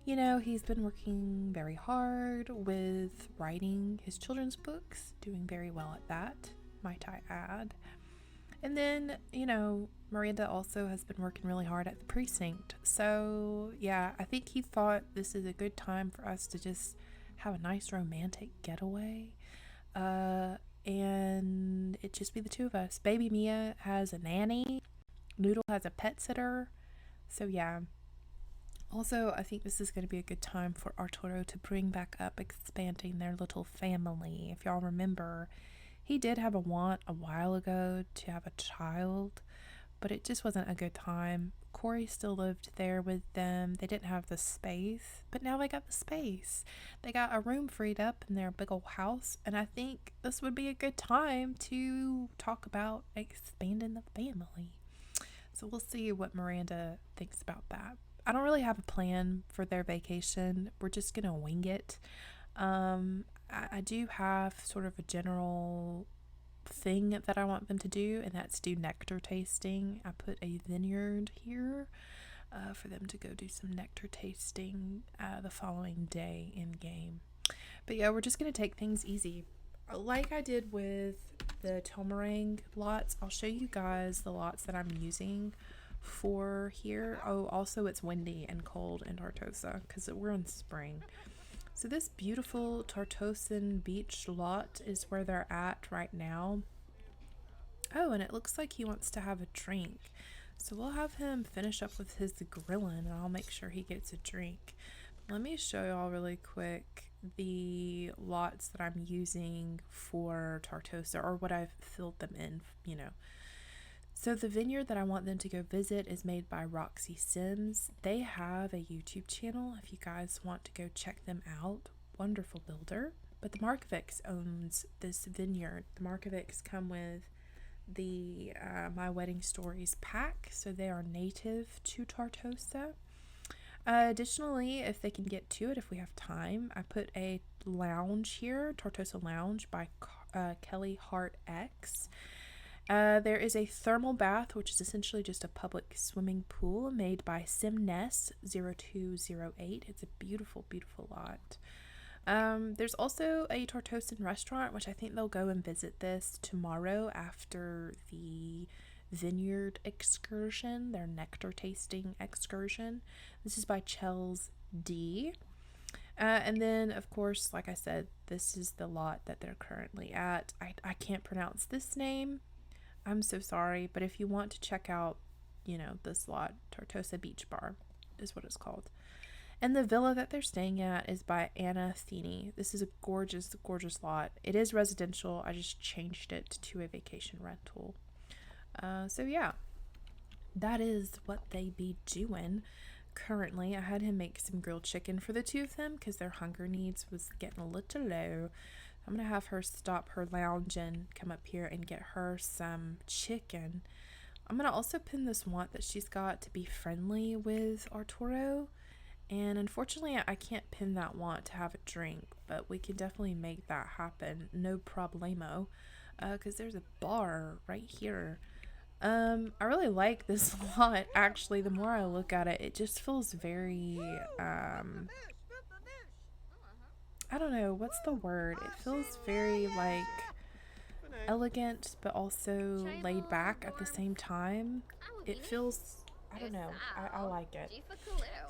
You know, he's been working very hard with writing his children's books, doing very well at that, might I add. And then, you know, Miranda also has been working really hard at the precinct. So, yeah, I think he thought this is a good time for us to just have a nice romantic getaway. And it just be the two of us. Baby Mia has a nanny. Noodle has a pet sitter. So, yeah. Also, I think this is going to be a good time for Arturo to bring back up expanding their little family. If y'all remember, he did have a want a while ago to have a child, but it just wasn't a good time. Corey still lived there with them. They didn't have the space, but now they got the space. They got a room freed up in their big old house, and I think this would be a good time to talk about expanding the family. So we'll see what Miranda thinks about that. I don't really have a plan for their vacation. We're just gonna wing it. I do have sort of a general thing that I want them to do, and that's do nectar tasting. I put a vineyard here for them to go do some nectar tasting the following day in game. But yeah, we're just going to take things easy. Like I did with the Tomarang lots, I'll show you guys the lots that I'm using for here. Oh, also it's windy and cold in Tartosa because we're in spring. So this beautiful Tartosan beach lot is where they're at right now. Oh, and it looks like he wants to have a drink. So we'll have him finish up with his grilling and I'll make sure he gets a drink. Let me show y'all really quick the lots that I'm using for Tartosa, or what I've filled them in, you know. So the vineyard that I want them to go visit is made by Roxy Sims. They have a YouTube channel if you guys want to go check them out. Wonderful builder. But the Markovics owns this vineyard. The Markovics come with the My Wedding Stories pack, so they are native to Tartosa. Additionally, if they can get to it, if we have time, I put a lounge here, Tartosa Lounge by Kelly Hart X. There is a thermal bath, which is essentially just a public swimming pool made by Simness0208. It's a beautiful, beautiful lot. There's also a Tartosan restaurant, which I think they'll go and visit this tomorrow after the vineyard excursion, their nectar tasting excursion. This is by Chels D. And then, of course, like I said, this is the lot that they're currently at. I can't pronounce this name. I'm so sorry, but if you want to check out, you know, this lot, Tartosa Beach Bar is what it's called. And the villa that they're staying at is by Anna Thiene. This is a gorgeous, gorgeous lot. It is residential. I just changed it to a vacation rental. So yeah, that is what they be doing currently. I had him make some grilled chicken for the two of them because their hunger needs was getting a little low. I'm gonna have her stop her lounge and come up here and get her some chicken. I'm gonna also pin this want that she's got to be friendly with Arturo, and unfortunately I can't pin that want to have a drink, but we can definitely make that happen, no problemo, because there's a bar right here. I really like this lot, actually. The more I look at it, it just feels very, I don't know, what's the word? It feels very, like, elegant, but also laid back at the same time. It feels, I don't know, I like it.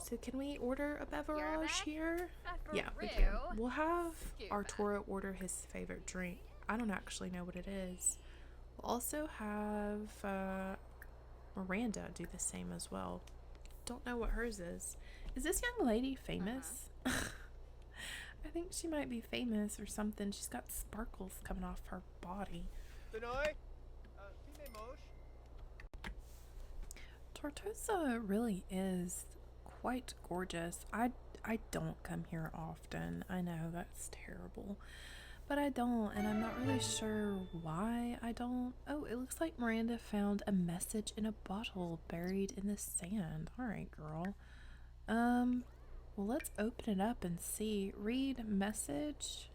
So can we order a beverage here? Yeah, we can. We'll have Arturo order his favorite drink. I don't actually know what it is. We'll also have Miranda do the same as well. Don't know what hers is. Is this young lady famous? I think she might be famous or something. She's got sparkles coming off her body. Tartosa really is quite gorgeous. I don't come here often. I know that's terrible. But I don't, and I'm not really sure why I don't. Oh, it looks like Miranda found a message in a bottle buried in the sand. Alright, girl. Well, let's open it up and see. Read message.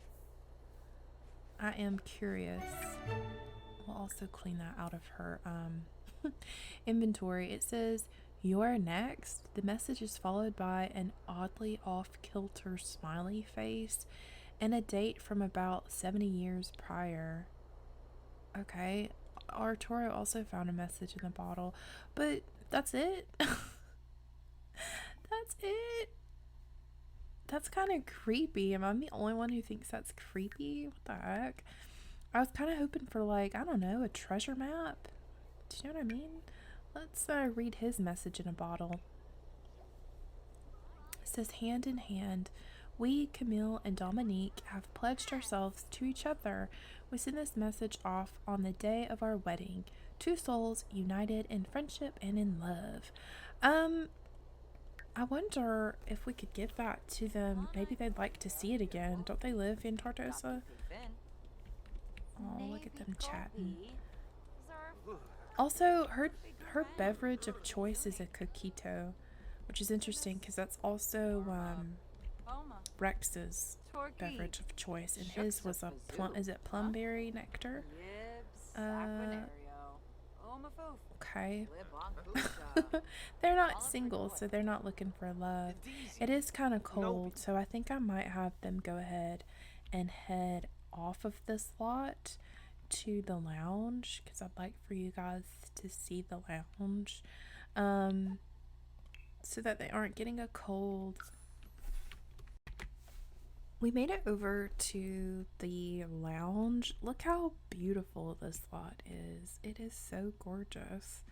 I am curious. We'll also clean that out of her inventory. It says, "You're next." The message is followed by an oddly off-kilter smiley face and a date from about 70 years prior. Okay, Arturo also found a message in the bottle, but that's it. That's it. That's kind of creepy. Am I the only one who thinks that's creepy? What the heck? I was kind of hoping for, like, I don't know, a treasure map. Do you know what I mean? Let's read his message in a bottle. It says, "Hand in hand, we, Camille and Dominique, have pledged ourselves to each other. We send this message off on the day of our wedding. Two souls united in friendship and in love." I wonder if we could give that to them. Maybe they'd like to see it again. Don't they live in Tartosa? Oh, look at them chatting. Also, her beverage of choice is a coquito, which is interesting because that's also Rex's beverage of choice, and his was a plumberry nectar. Okay. They're not single, so they're not looking for love. It is kind of cold, so I think I might have them go ahead and head off of this lot to the lounge, because I'd like for you guys to see the lounge, so that they aren't getting a cold. We made it over to the lounge. Look how beautiful this lot is. It is so gorgeous.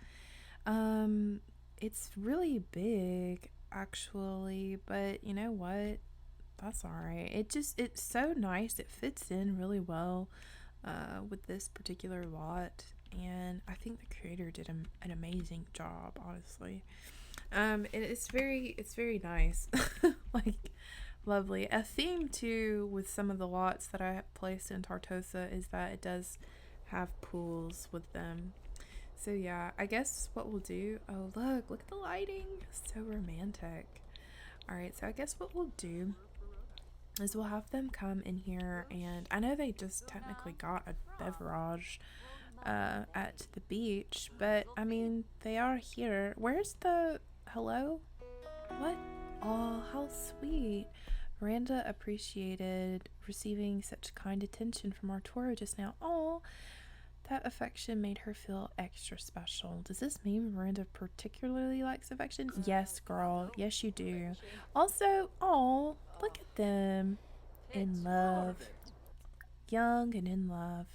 It's really big actually, but you know what? That's all right. It's so nice. It fits in really well with this particular lot, and I think the creator did an amazing job, honestly. And it's very nice. Like, lovely. A theme too with some of the lots that I placed in Tartosa is that it does have pools with them. So yeah, I guess what we'll do, oh look at the lighting, so romantic. All right, so I guess what we'll do is we'll have them come in here, and I know they just technically got a beverage at the beach, but I mean, they are here. Where's the hello? What? Oh, how sweet. Miranda appreciated receiving such kind attention from Arturo just now. Oh, that affection made her feel extra special. Does this mean Miranda particularly likes affection? Yes, girl. Yes, you do. Also, oh, look at them. In love. Young and in love.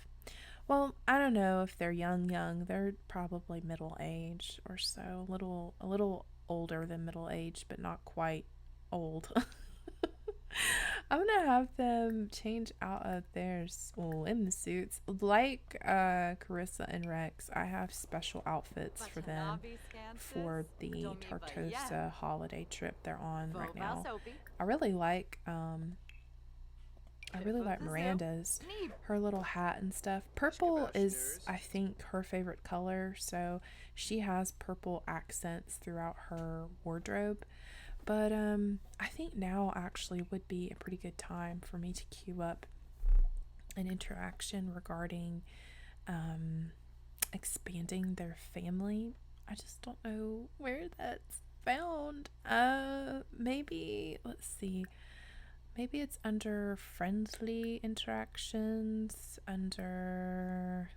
Well, I don't know if they're young. They're probably middle age or so. A little older than middle age, but not quite old. I'm gonna have them change out of their swimsuits. Like Karissa and Rex, I have special outfits for them for the Tartosa holiday trip they're on right now. I really like Miranda's, her little hat and stuff. Purple is, I think, her favorite color, so she has purple accents throughout her wardrobe. But I think now actually would be a pretty good time for me to queue up an interaction regarding expanding their family. I just don't know where that's found. Maybe, let's see. Maybe it's under friendly interactions, under,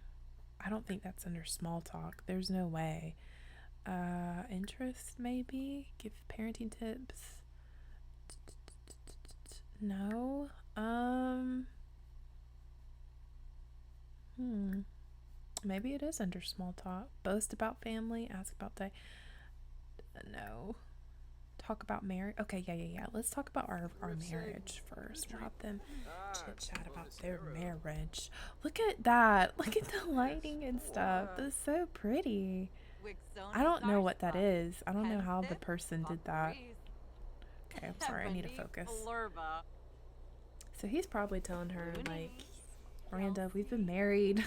I don't think that's under small talk. There's no way. Interest, maybe? Give parenting tips? No. Maybe it is under small talk. Boast about family, ask about the, no. Talk about marriage. Okay, yeah. Let's talk about our marriage first. We'll have them chit chat about their marriage. Look at that. Look at the lighting and stuff. That's so pretty. I don't know what that is. I don't know how the person did that. Okay, I'm sorry. I need to focus. So he's probably telling her, like, Miranda, we've been married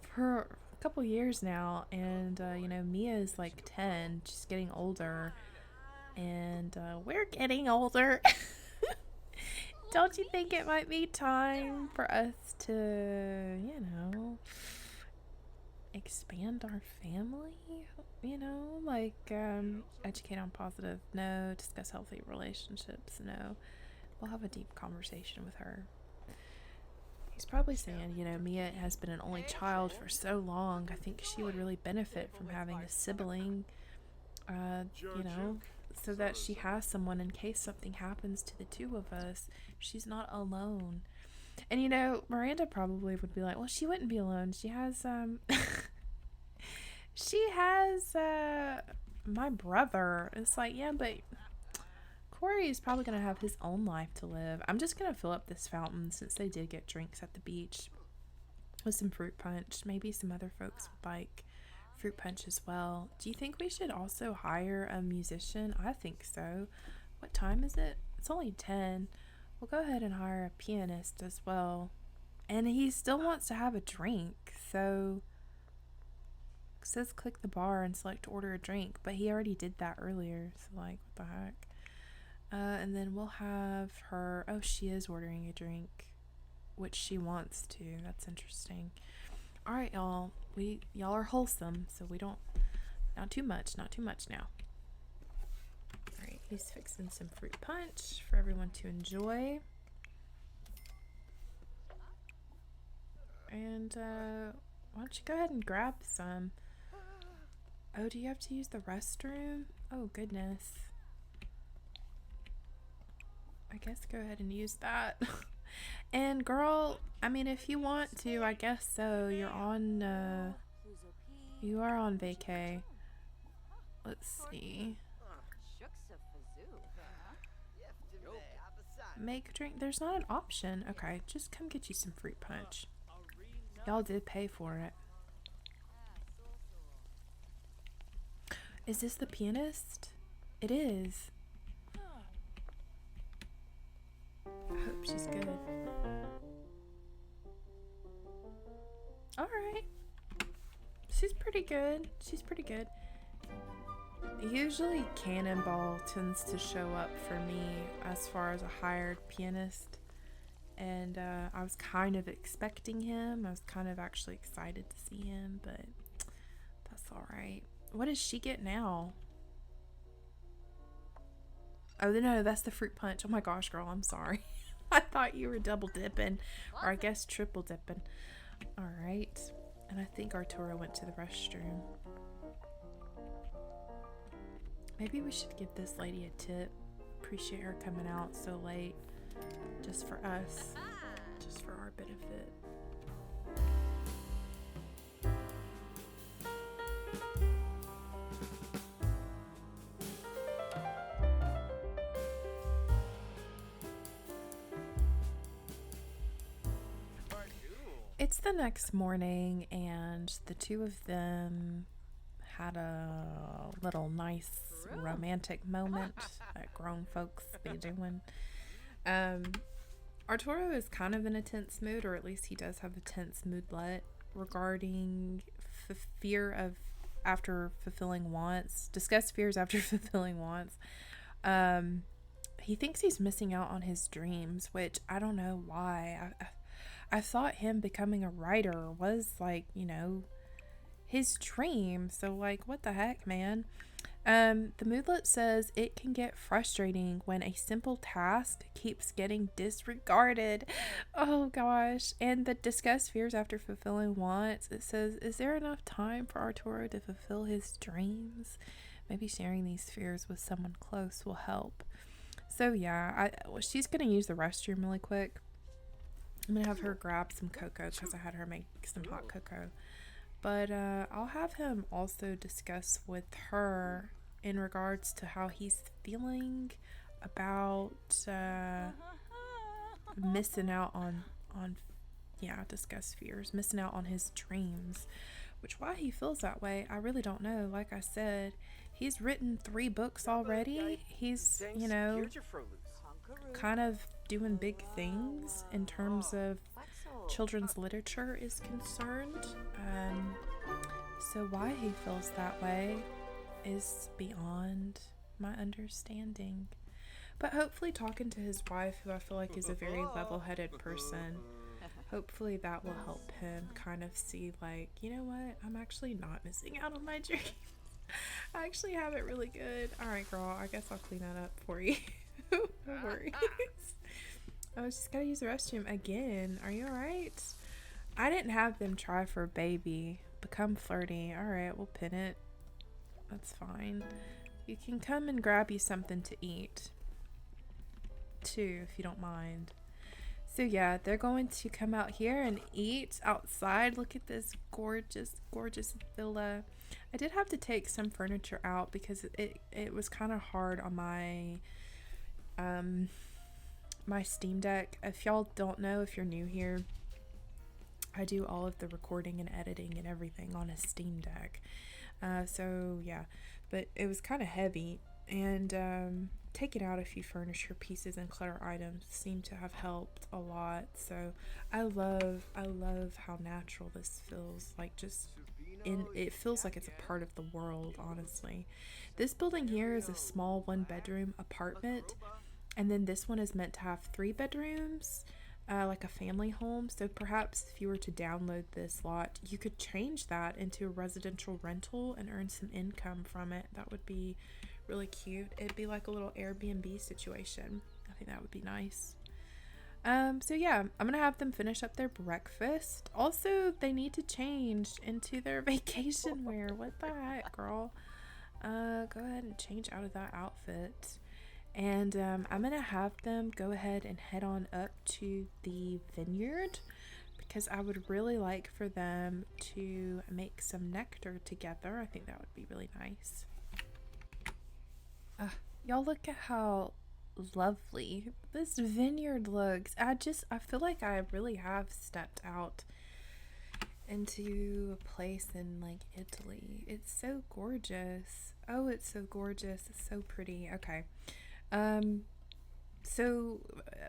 for a couple years now, and, you know, Mia is like 10. She's getting older. And we're getting older. Don't you think it might be time for us to, you know, expand our family? You know, like educate on positive, no. Discuss healthy relationships, no. We'll have a deep conversation with her. He's probably saying, you know, Mia has been an only child for so long. I think she would really benefit from having a sibling, you know, so that she has someone in case something happens to the two of us. She's not alone. And you know, Miranda probably would be like, well, she wouldn't be alone. She has my brother. It's like, yeah, but Corey is probably gonna have his own life to live. I'm just gonna fill up this fountain, since they did get drinks at the beach, with some fruit punch. Maybe some other folks would like fruit punch as well. Do you think we should also hire a musician? I think so. What time is it? It's only 10. We'll go ahead and hire a pianist as well. And he still wants to have a drink, so it says click the bar and select to order a drink, but he already did that earlier, so like, what the heck. And then we'll have her, oh, she is ordering a drink, which she wants to. That's interesting. All right, y'all. Y'all are wholesome, so we don't. Not too much now. All right, he's fixing some fruit punch for everyone to enjoy. And why don't you go ahead and grab some? Oh, do you have to use the restroom? Oh, goodness. I guess go ahead and use that. And girl, I mean, if you want to, I guess so. You are on vacay. Let's see. Make a drink. There's not an option. Okay, just come get you some fruit punch. Y'all did pay for it. Is this the pianist? It is. I hope she's good. Alright. She's pretty good. Usually Cannonball tends to show up for me as far as a hired pianist. And I was kind of expecting him. I was kind of actually excited to see him, but that's alright. What does she get now? Oh, no, that's the fruit punch. Oh my gosh, girl, I'm sorry. I thought you were double dipping, or I guess triple dipping. Alright. And I think Arturo went to the restroom. Maybe we should give this lady a tip. Appreciate her coming out so late. Just for us. Just for our benefit. It's the next morning, and the two of them had a little nice romantic moment that grown folks be doing. Arturo is kind of in a tense mood, or at least he does have a tense moodlet regarding fear of after fulfilling wants. Discuss fears after fulfilling wants. He thinks he's missing out on his dreams, which I don't know why. I thought him becoming a writer was like, you know, his dream. So like, what the heck, man? The moodlet says it can get frustrating when a simple task keeps getting disregarded. Oh gosh. And the discuss fears after fulfilling wants, it says, is there enough time for Arturo to fulfill his dreams? Maybe sharing these fears with someone close will help. So yeah, she's gonna use the restroom really quick. I'm gonna have her grab some cocoa because I had her make some hot cocoa. But I'll have him also discuss with her in regards to how he's feeling about missing out on discuss fears, missing out on his dreams. Which why he feels that way, I really don't know. Like I said, he's written 3 books already. He's, you know, kind of doing big things in terms of children's literature is concerned. So why he feels that way is beyond my understanding. But hopefully talking to his wife, who I feel like is a very level-headed person, hopefully that will help him kind of see like, you know what, I'm actually not missing out on my dreams. I actually have it really good. Alright, girl, I guess I'll clean that up for you. No worries. I was just gotta use the restroom again. Are you alright? I didn't have them try for a baby. Become flirty. Alright, we'll pin it. That's fine. You can come and grab you something to eat too, if you don't mind. So yeah, they're going to come out here and eat outside. Look at this gorgeous, gorgeous villa. I did have to take some furniture out because it was kind of hard on my my Steam Deck. If y'all don't know, if you're new here, I do all of the recording and editing and everything on a Steam Deck. So yeah, but it was kind of heavy, and taking out a few furniture pieces and clutter items seemed to have helped a lot. So I love how natural this feels. Like it feels like it's a part of the world, honestly. This building here is a small 1-bedroom apartment, and then this one is meant to have 3 bedrooms. like a family home. So perhaps if you were to download this lot, you could change that into a residential rental and earn some income from it. That would be really cute. It'd be like a little Airbnb situation. I think that would be nice. So yeah, I'm gonna have them finish up their breakfast. Also, they need to change into their vacation wear. What the heck, girl? Go ahead and change out of that outfit. And I'm gonna have them go ahead and head on up to the vineyard because I would really like for them to make some nectar together. I think that would be really nice. Y'all look at how lovely this vineyard looks. I feel like I really have stepped out into a place in like Italy. It's so gorgeous. Oh, it's so gorgeous. It's so pretty. Okay. So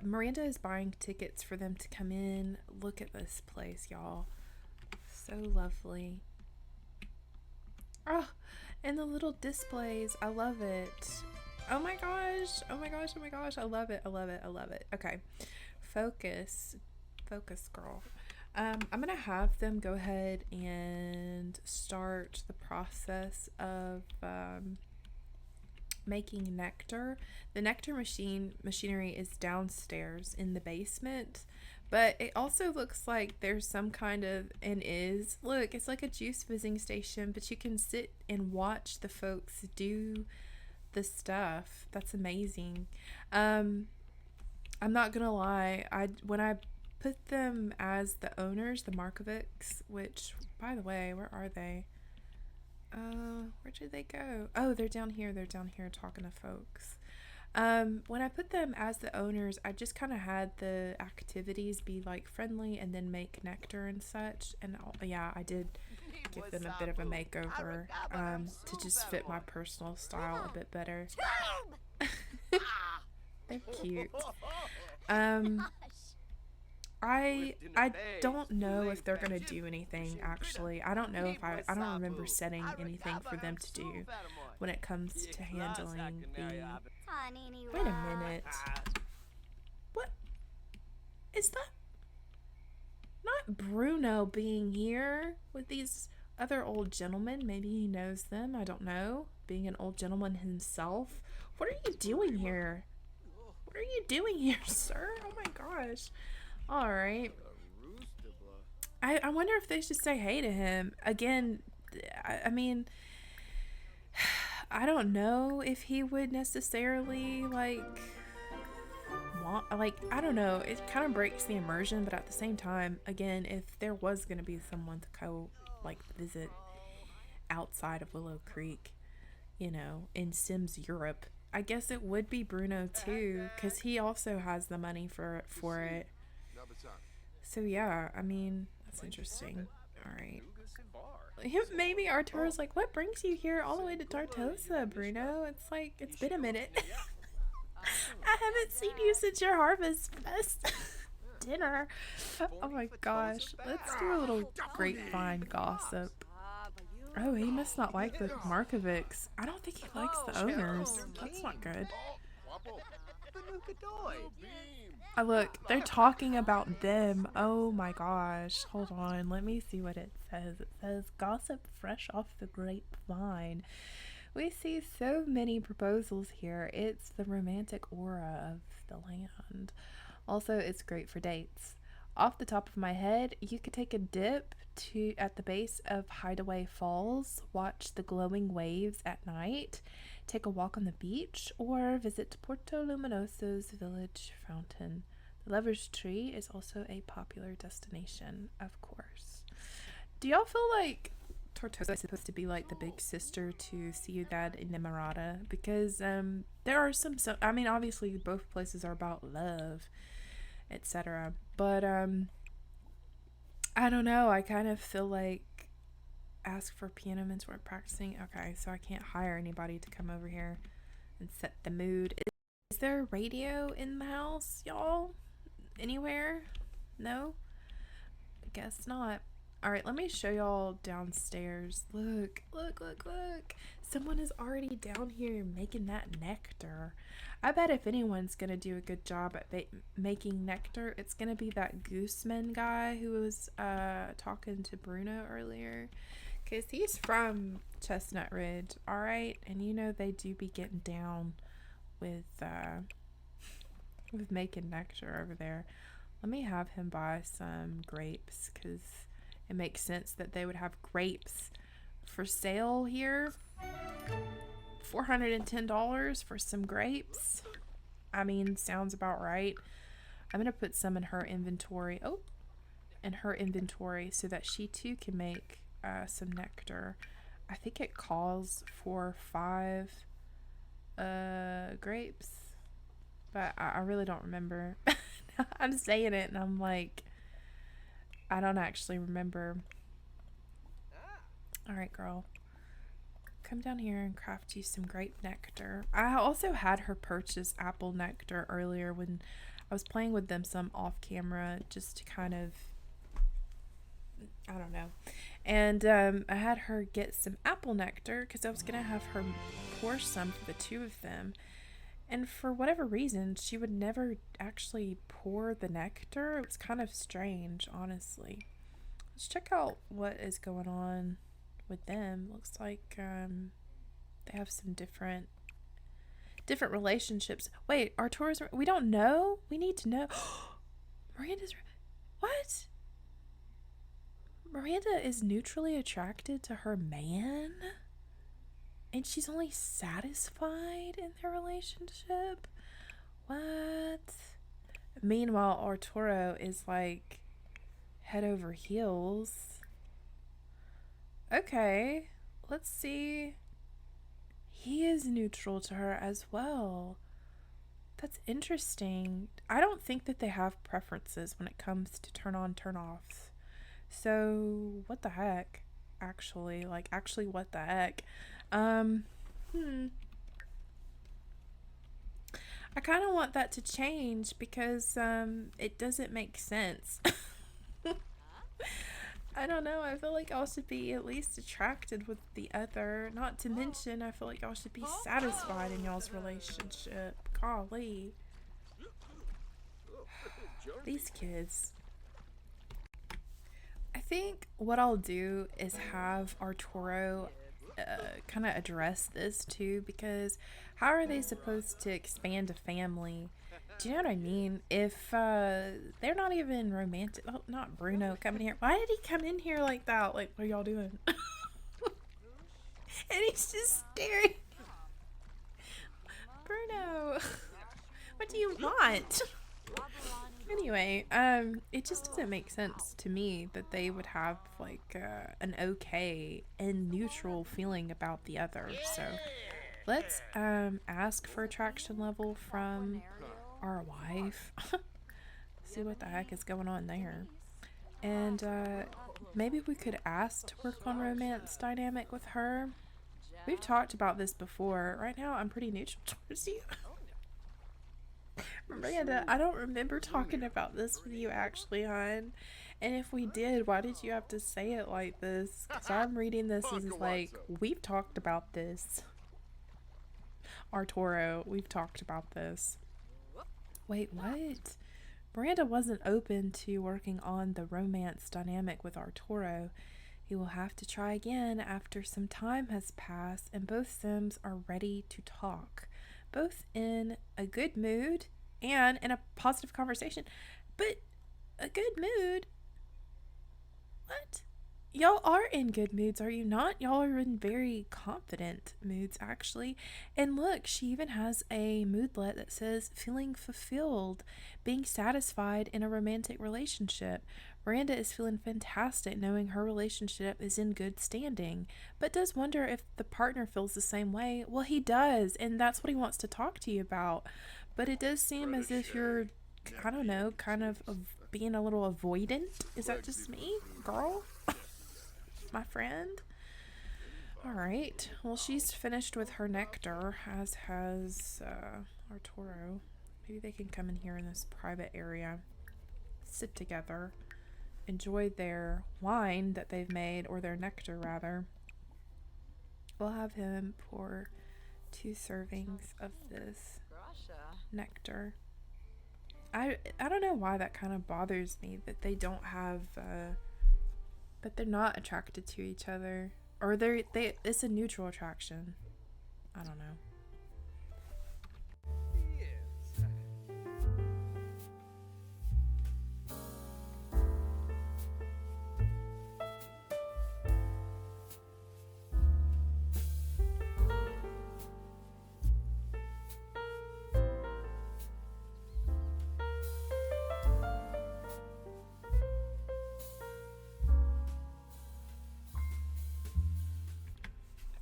Miranda is buying tickets for them to come in. Look at this place, y'all. So lovely. Oh, and the little displays. I love it. Oh my gosh. Oh my gosh. Oh my gosh. I love it. I love it. I love it. Okay. Focus. Focus, girl. I'm going to have them go ahead and start the process of making nectar. The nectar machinery is downstairs in the basement, but it also looks like there's some kind of, look, it's like a juice fizzing station, but you can sit and watch the folks do the stuff. That's amazing. I'm not gonna lie, when I put them as the owners, the Markovics, which, by the way, where are they? Where did they go? Oh, they're down here. They're down here talking to folks. When I put them as the owners, I just kind of had the activities be like friendly and then make nectar and such. And yeah, I did give them a bit of a makeover to just fit my personal style a bit better. They're cute. I don't know if they're gonna do anything, actually. I don't know if I don't remember setting anything for them to do when it comes to handling the... Wait a minute. What? Is that not Bruno being here with these other old gentlemen? Maybe he knows them, I don't know. Being an old gentleman himself. What are you doing here? What are you doing here, sir? Oh my gosh. Alright. I wonder if they should say hey to him. Again, I mean, I don't know if he would necessarily, like, I don't know. It kind of breaks the immersion, but at the same time, again, if there was going to be someone to go, like, visit outside of Willow Creek, you know, in Sims Europe, I guess it would be Bruno too, because he also has the money for it. So yeah, I mean, that's interesting. Alright. Maybe Arturo's like, what brings you here all the way to Tartosa, Bruno? It's like, it's been a minute. I haven't seen you since your Harvest Fest dinner. Oh my gosh. Let's do a little grapevine gossip. Oh, he must not like the Markovics. I don't think he likes the owners. That's not good. Oh, look, they're talking about them. Oh my gosh. Hold on. Let me see what it says. It says, gossip fresh off the grapevine. We see so many proposals here. It's the romantic aura of the land. Also, it's great for dates. Off the top of my head, you could take a dip at the base of Hideaway Falls, watch the glowing waves at night, take a walk on the beach, or visit Porto Luminoso's village fountain. The Lover's Tree is also a popular destination, of course. Do y'all feel like Tartosa is supposed to be like the big sister to Ciudad Enamorada? Because there are some, I mean, obviously both places are about love, etc. But I don't know. I kind of feel like ask for piano mentor practicing. Okay, so I can't hire anybody to come over here and set the mood. Is there a radio in the house, y'all? Anywhere? No? I guess not. All right, let me show y'all downstairs. Look, look, look, look. Someone is already down here making that nectar. I bet if anyone's going to do a good job at making nectar, it's going to be that Gooseman guy who was talking to Bruno earlier. Because he's from Chestnut Ridge, all right? And you know they do be getting down with making nectar over there. Let me have him buy some grapes because it makes sense that they would have grapes for sale here. $410 for some grapes. I mean, sounds about right. I'm going to put some in her inventory. Oh, in her inventory so that she too can make some nectar. I think it calls for 5 grapes, but I really don't remember. I'm saying it and I'm like, I don't actually remember. Alright, girl. Come down here and craft you some grape nectar. I also had her purchase apple nectar earlier when I was playing with them some off camera just to kind of, I don't know. And I had her get some apple nectar because I was going to have her pour some for the 2 of them. And for whatever reason, she would never actually pour the nectar. It was kind of strange, honestly. Let's check out what is going on with them. Looks like they have some different relationships. Wait, Arturo's... We don't know? We need to know. Miranda's... What? Miranda is neutrally attracted to her man? And she's only satisfied in their relationship? What? Meanwhile, Arturo is like head over heels. Okay, let's see. He is neutral to her as well. That's interesting. I don't think that they have preferences when it comes to turn on, turn offs. So, what the heck? Actually, what the heck? I kind of want that to change because it doesn't make sense. I don't know. I feel like y'all should be at least attracted with the other. Not to mention, I feel like y'all should be satisfied in y'all's relationship. Golly. These kids. I think what I'll do is have Arturo kind of address this too, because how are they supposed to expand a family? Do you know what I mean? If they're not even romantic. Oh, not Bruno coming here. Why did he come in here like that? Like, what are y'all doing? And he's just staring. Bruno, what do you want? Anyway, it just doesn't make sense to me that they would have like an okay and neutral feeling about the other. So let's ask for attraction level from our wife. See what the heck is going on there. And maybe we could ask to work on romance dynamic with her. We've talked about this before. Right now I'm pretty neutral towards you. Miranda, I don't remember talking about this with you actually, hon. And if we did, why did you have to say it like this? Because I'm reading this as like, we've talked about this. Arturo, we've talked about this. Wait, what? Miranda wasn't open to working on the romance dynamic with Arturo. He will have to try again after some time has passed and both Sims are ready to talk. Both in a good mood and in a positive conversation. But a good mood? What? Y'all are in good moods, are you not? Y'all are in very confident moods, actually. And look, she even has a moodlet that says feeling fulfilled, being satisfied in a romantic relationship. Miranda is feeling fantastic knowing her relationship is in good standing, but does wonder if the partner feels the same way. Well, he does, and that's what he wants to talk to you about. But it does seem as if you're, I don't know, kind of being a little avoidant. Is that just me, girl? My friend? Alright, well, she's finished with her nectar, as has Arturo. Maybe they can come in here in this private area, sit together, enjoy their wine that they've made, or their nectar rather, we'll have him pour 2 servings of this nectar. I don't know why that kind of bothers me, that they don't have that they're not attracted to each other, or it's a neutral attraction. I don't know.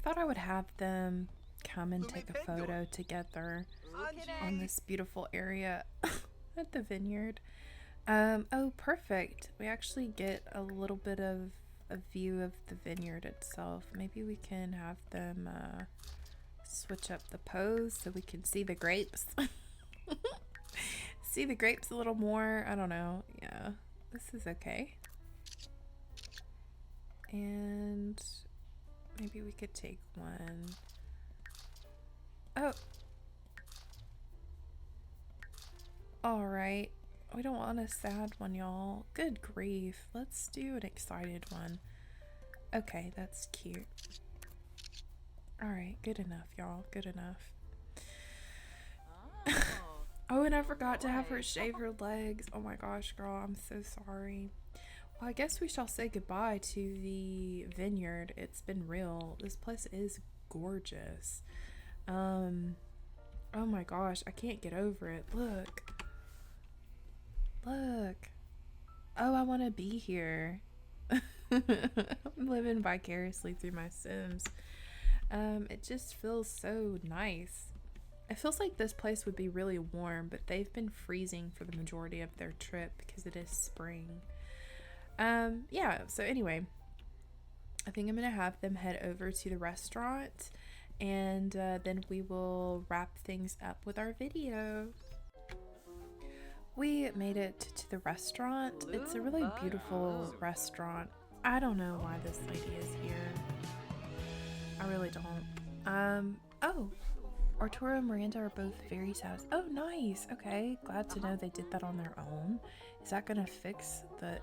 Thought I would have them come and take a photo together on this beautiful area at the vineyard. Oh, perfect. We actually get a little bit of a view of the vineyard itself. Maybe we can have them switch up the pose so we can see the grapes. See the grapes a little more. I don't know. Yeah, this is okay. And maybe we could take one. Oh. Alright. We don't want a sad one, y'all. Good grief. Let's do an excited one. Okay, that's cute. Alright, good enough, y'all. Good enough. Oh, and I forgot to have her shave her legs. Oh my gosh, girl. I'm so sorry. Well, I guess we shall say goodbye to the vineyard. It's been real. This place is gorgeous. Oh my gosh, I can't get over it. Look. Look. Oh, I want to be here. I'm living vicariously through my Sims. It just feels so nice. It feels like this place would be really warm, but they've been freezing for the majority of their trip because it is spring. Yeah, so anyway, I think I'm gonna have them head over to the restaurant, and then we will wrap things up with our video. We made it to the restaurant. It's a really beautiful restaurant. I don't know why this lady is here. I really don't. Oh, Arturo and Miranda are both very satisfied. Oh, nice. Okay, glad to know they did that on their own. Is that gonna fix the...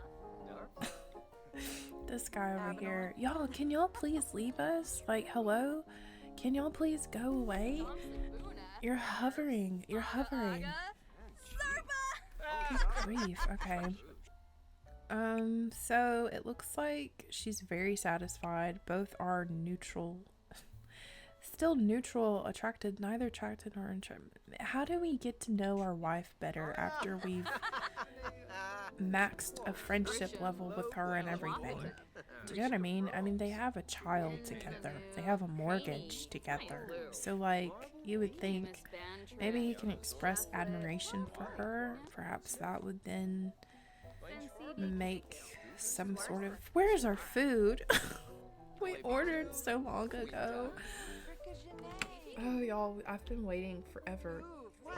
This guy over here. Y'all, can y'all please leave us? Like, hello? Can y'all please go away? You're hovering. You're hovering. Good grief. Okay. So it looks like she's very satisfied. Both are neutral. Still neutral, attracted, neither attracted nor interested. How do we get to know our wife better after we've maxed a friendship level with her and everything? Do you know what I mean? I mean, they have a child together. They have a mortgage together. So, like, you would think maybe he can express admiration for her. Perhaps that would then make some sort of... Where's our food? We ordered so long ago. Oh, y'all, I've been waiting forever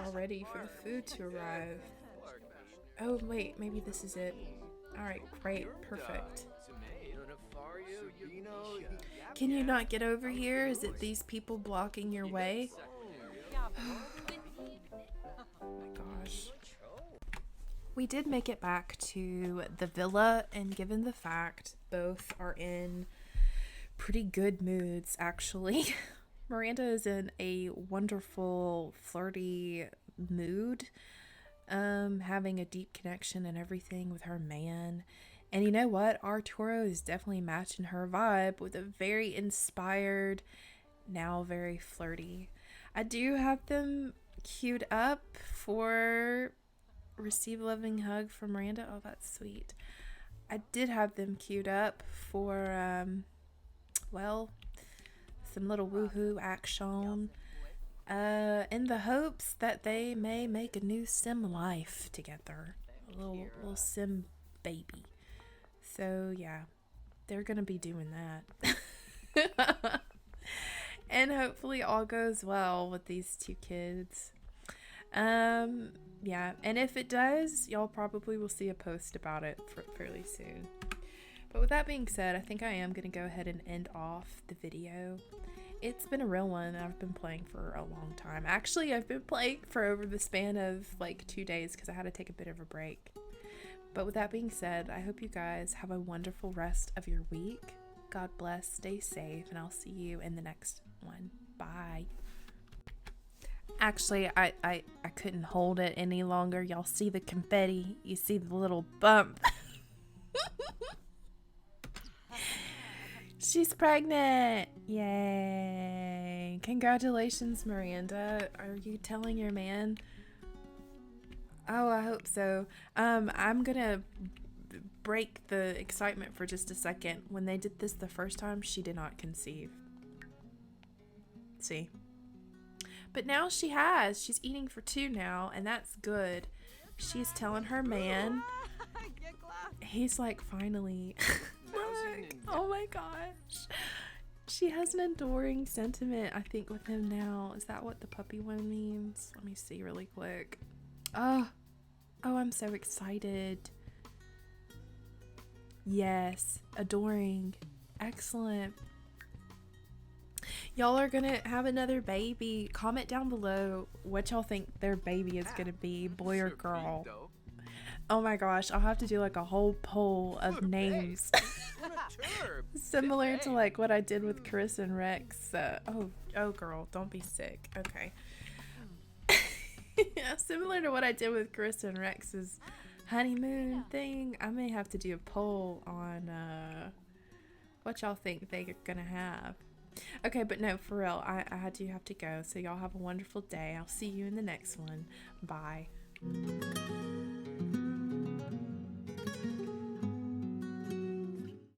already for the food to arrive. Oh, wait, maybe this is it. Alright, great, perfect. Can you not get over here? Is it these people blocking your way? Oh my gosh. We did make it back to the villa, and given the fact both are in pretty good moods, actually. Miranda is in a wonderful, flirty mood, having a deep connection and everything with her man. And you know what? Arturo is definitely matching her vibe with a very inspired, now very flirty. I do have them queued up for receive a loving hug from Miranda. Oh, that's sweet. I did have them queued up for, well, some little woohoo action, in the hopes that they may make a new sim life together, a little sim baby. So yeah, they're gonna be doing that. And hopefully all goes well with these two kids. Yeah, and if it does, y'all probably will see a post about it fairly soon. But with that being said, I think I am going to go ahead and end off the video. It's been a real one. I've been playing for a long time. Actually, I've been playing for over the span of like 2 days because I had to take a bit of a break. But with that being said, I hope you guys have a wonderful rest of your week. God bless, stay safe, and I'll see you in the next one. Bye. Actually, I couldn't hold it any longer. Y'all see the confetti? You see the little bump? She's pregnant! Yay! Congratulations, Miranda. Are you telling your man? Oh, I hope so. I'm gonna break the excitement for just a second. When they did this the first time, she did not conceive. See? But now she has. She's eating for 2 now, and that's good. She's telling her man. He's like, finally. Look. Oh my gosh. She has an adoring sentiment, I think, with him now. Is that what the puppy one means? Let me see really quick. Oh, I'm so excited. Yes, adoring. Excellent. Y'all are gonna have another baby. Comment down below what y'all think their baby is gonna be, boy or girl. Oh my gosh, I'll have to do like a whole poll of names. Similar to like what I did with Karissa and Rex. Oh girl, don't be sick. Okay. Yeah, similar to what I did with Karissa and Rex's honeymoon thing. I may have to do a poll on what y'all think they're gonna have. Okay, but no, for real, I do have to go. So y'all have a wonderful day. I'll see you in the next one. Bye.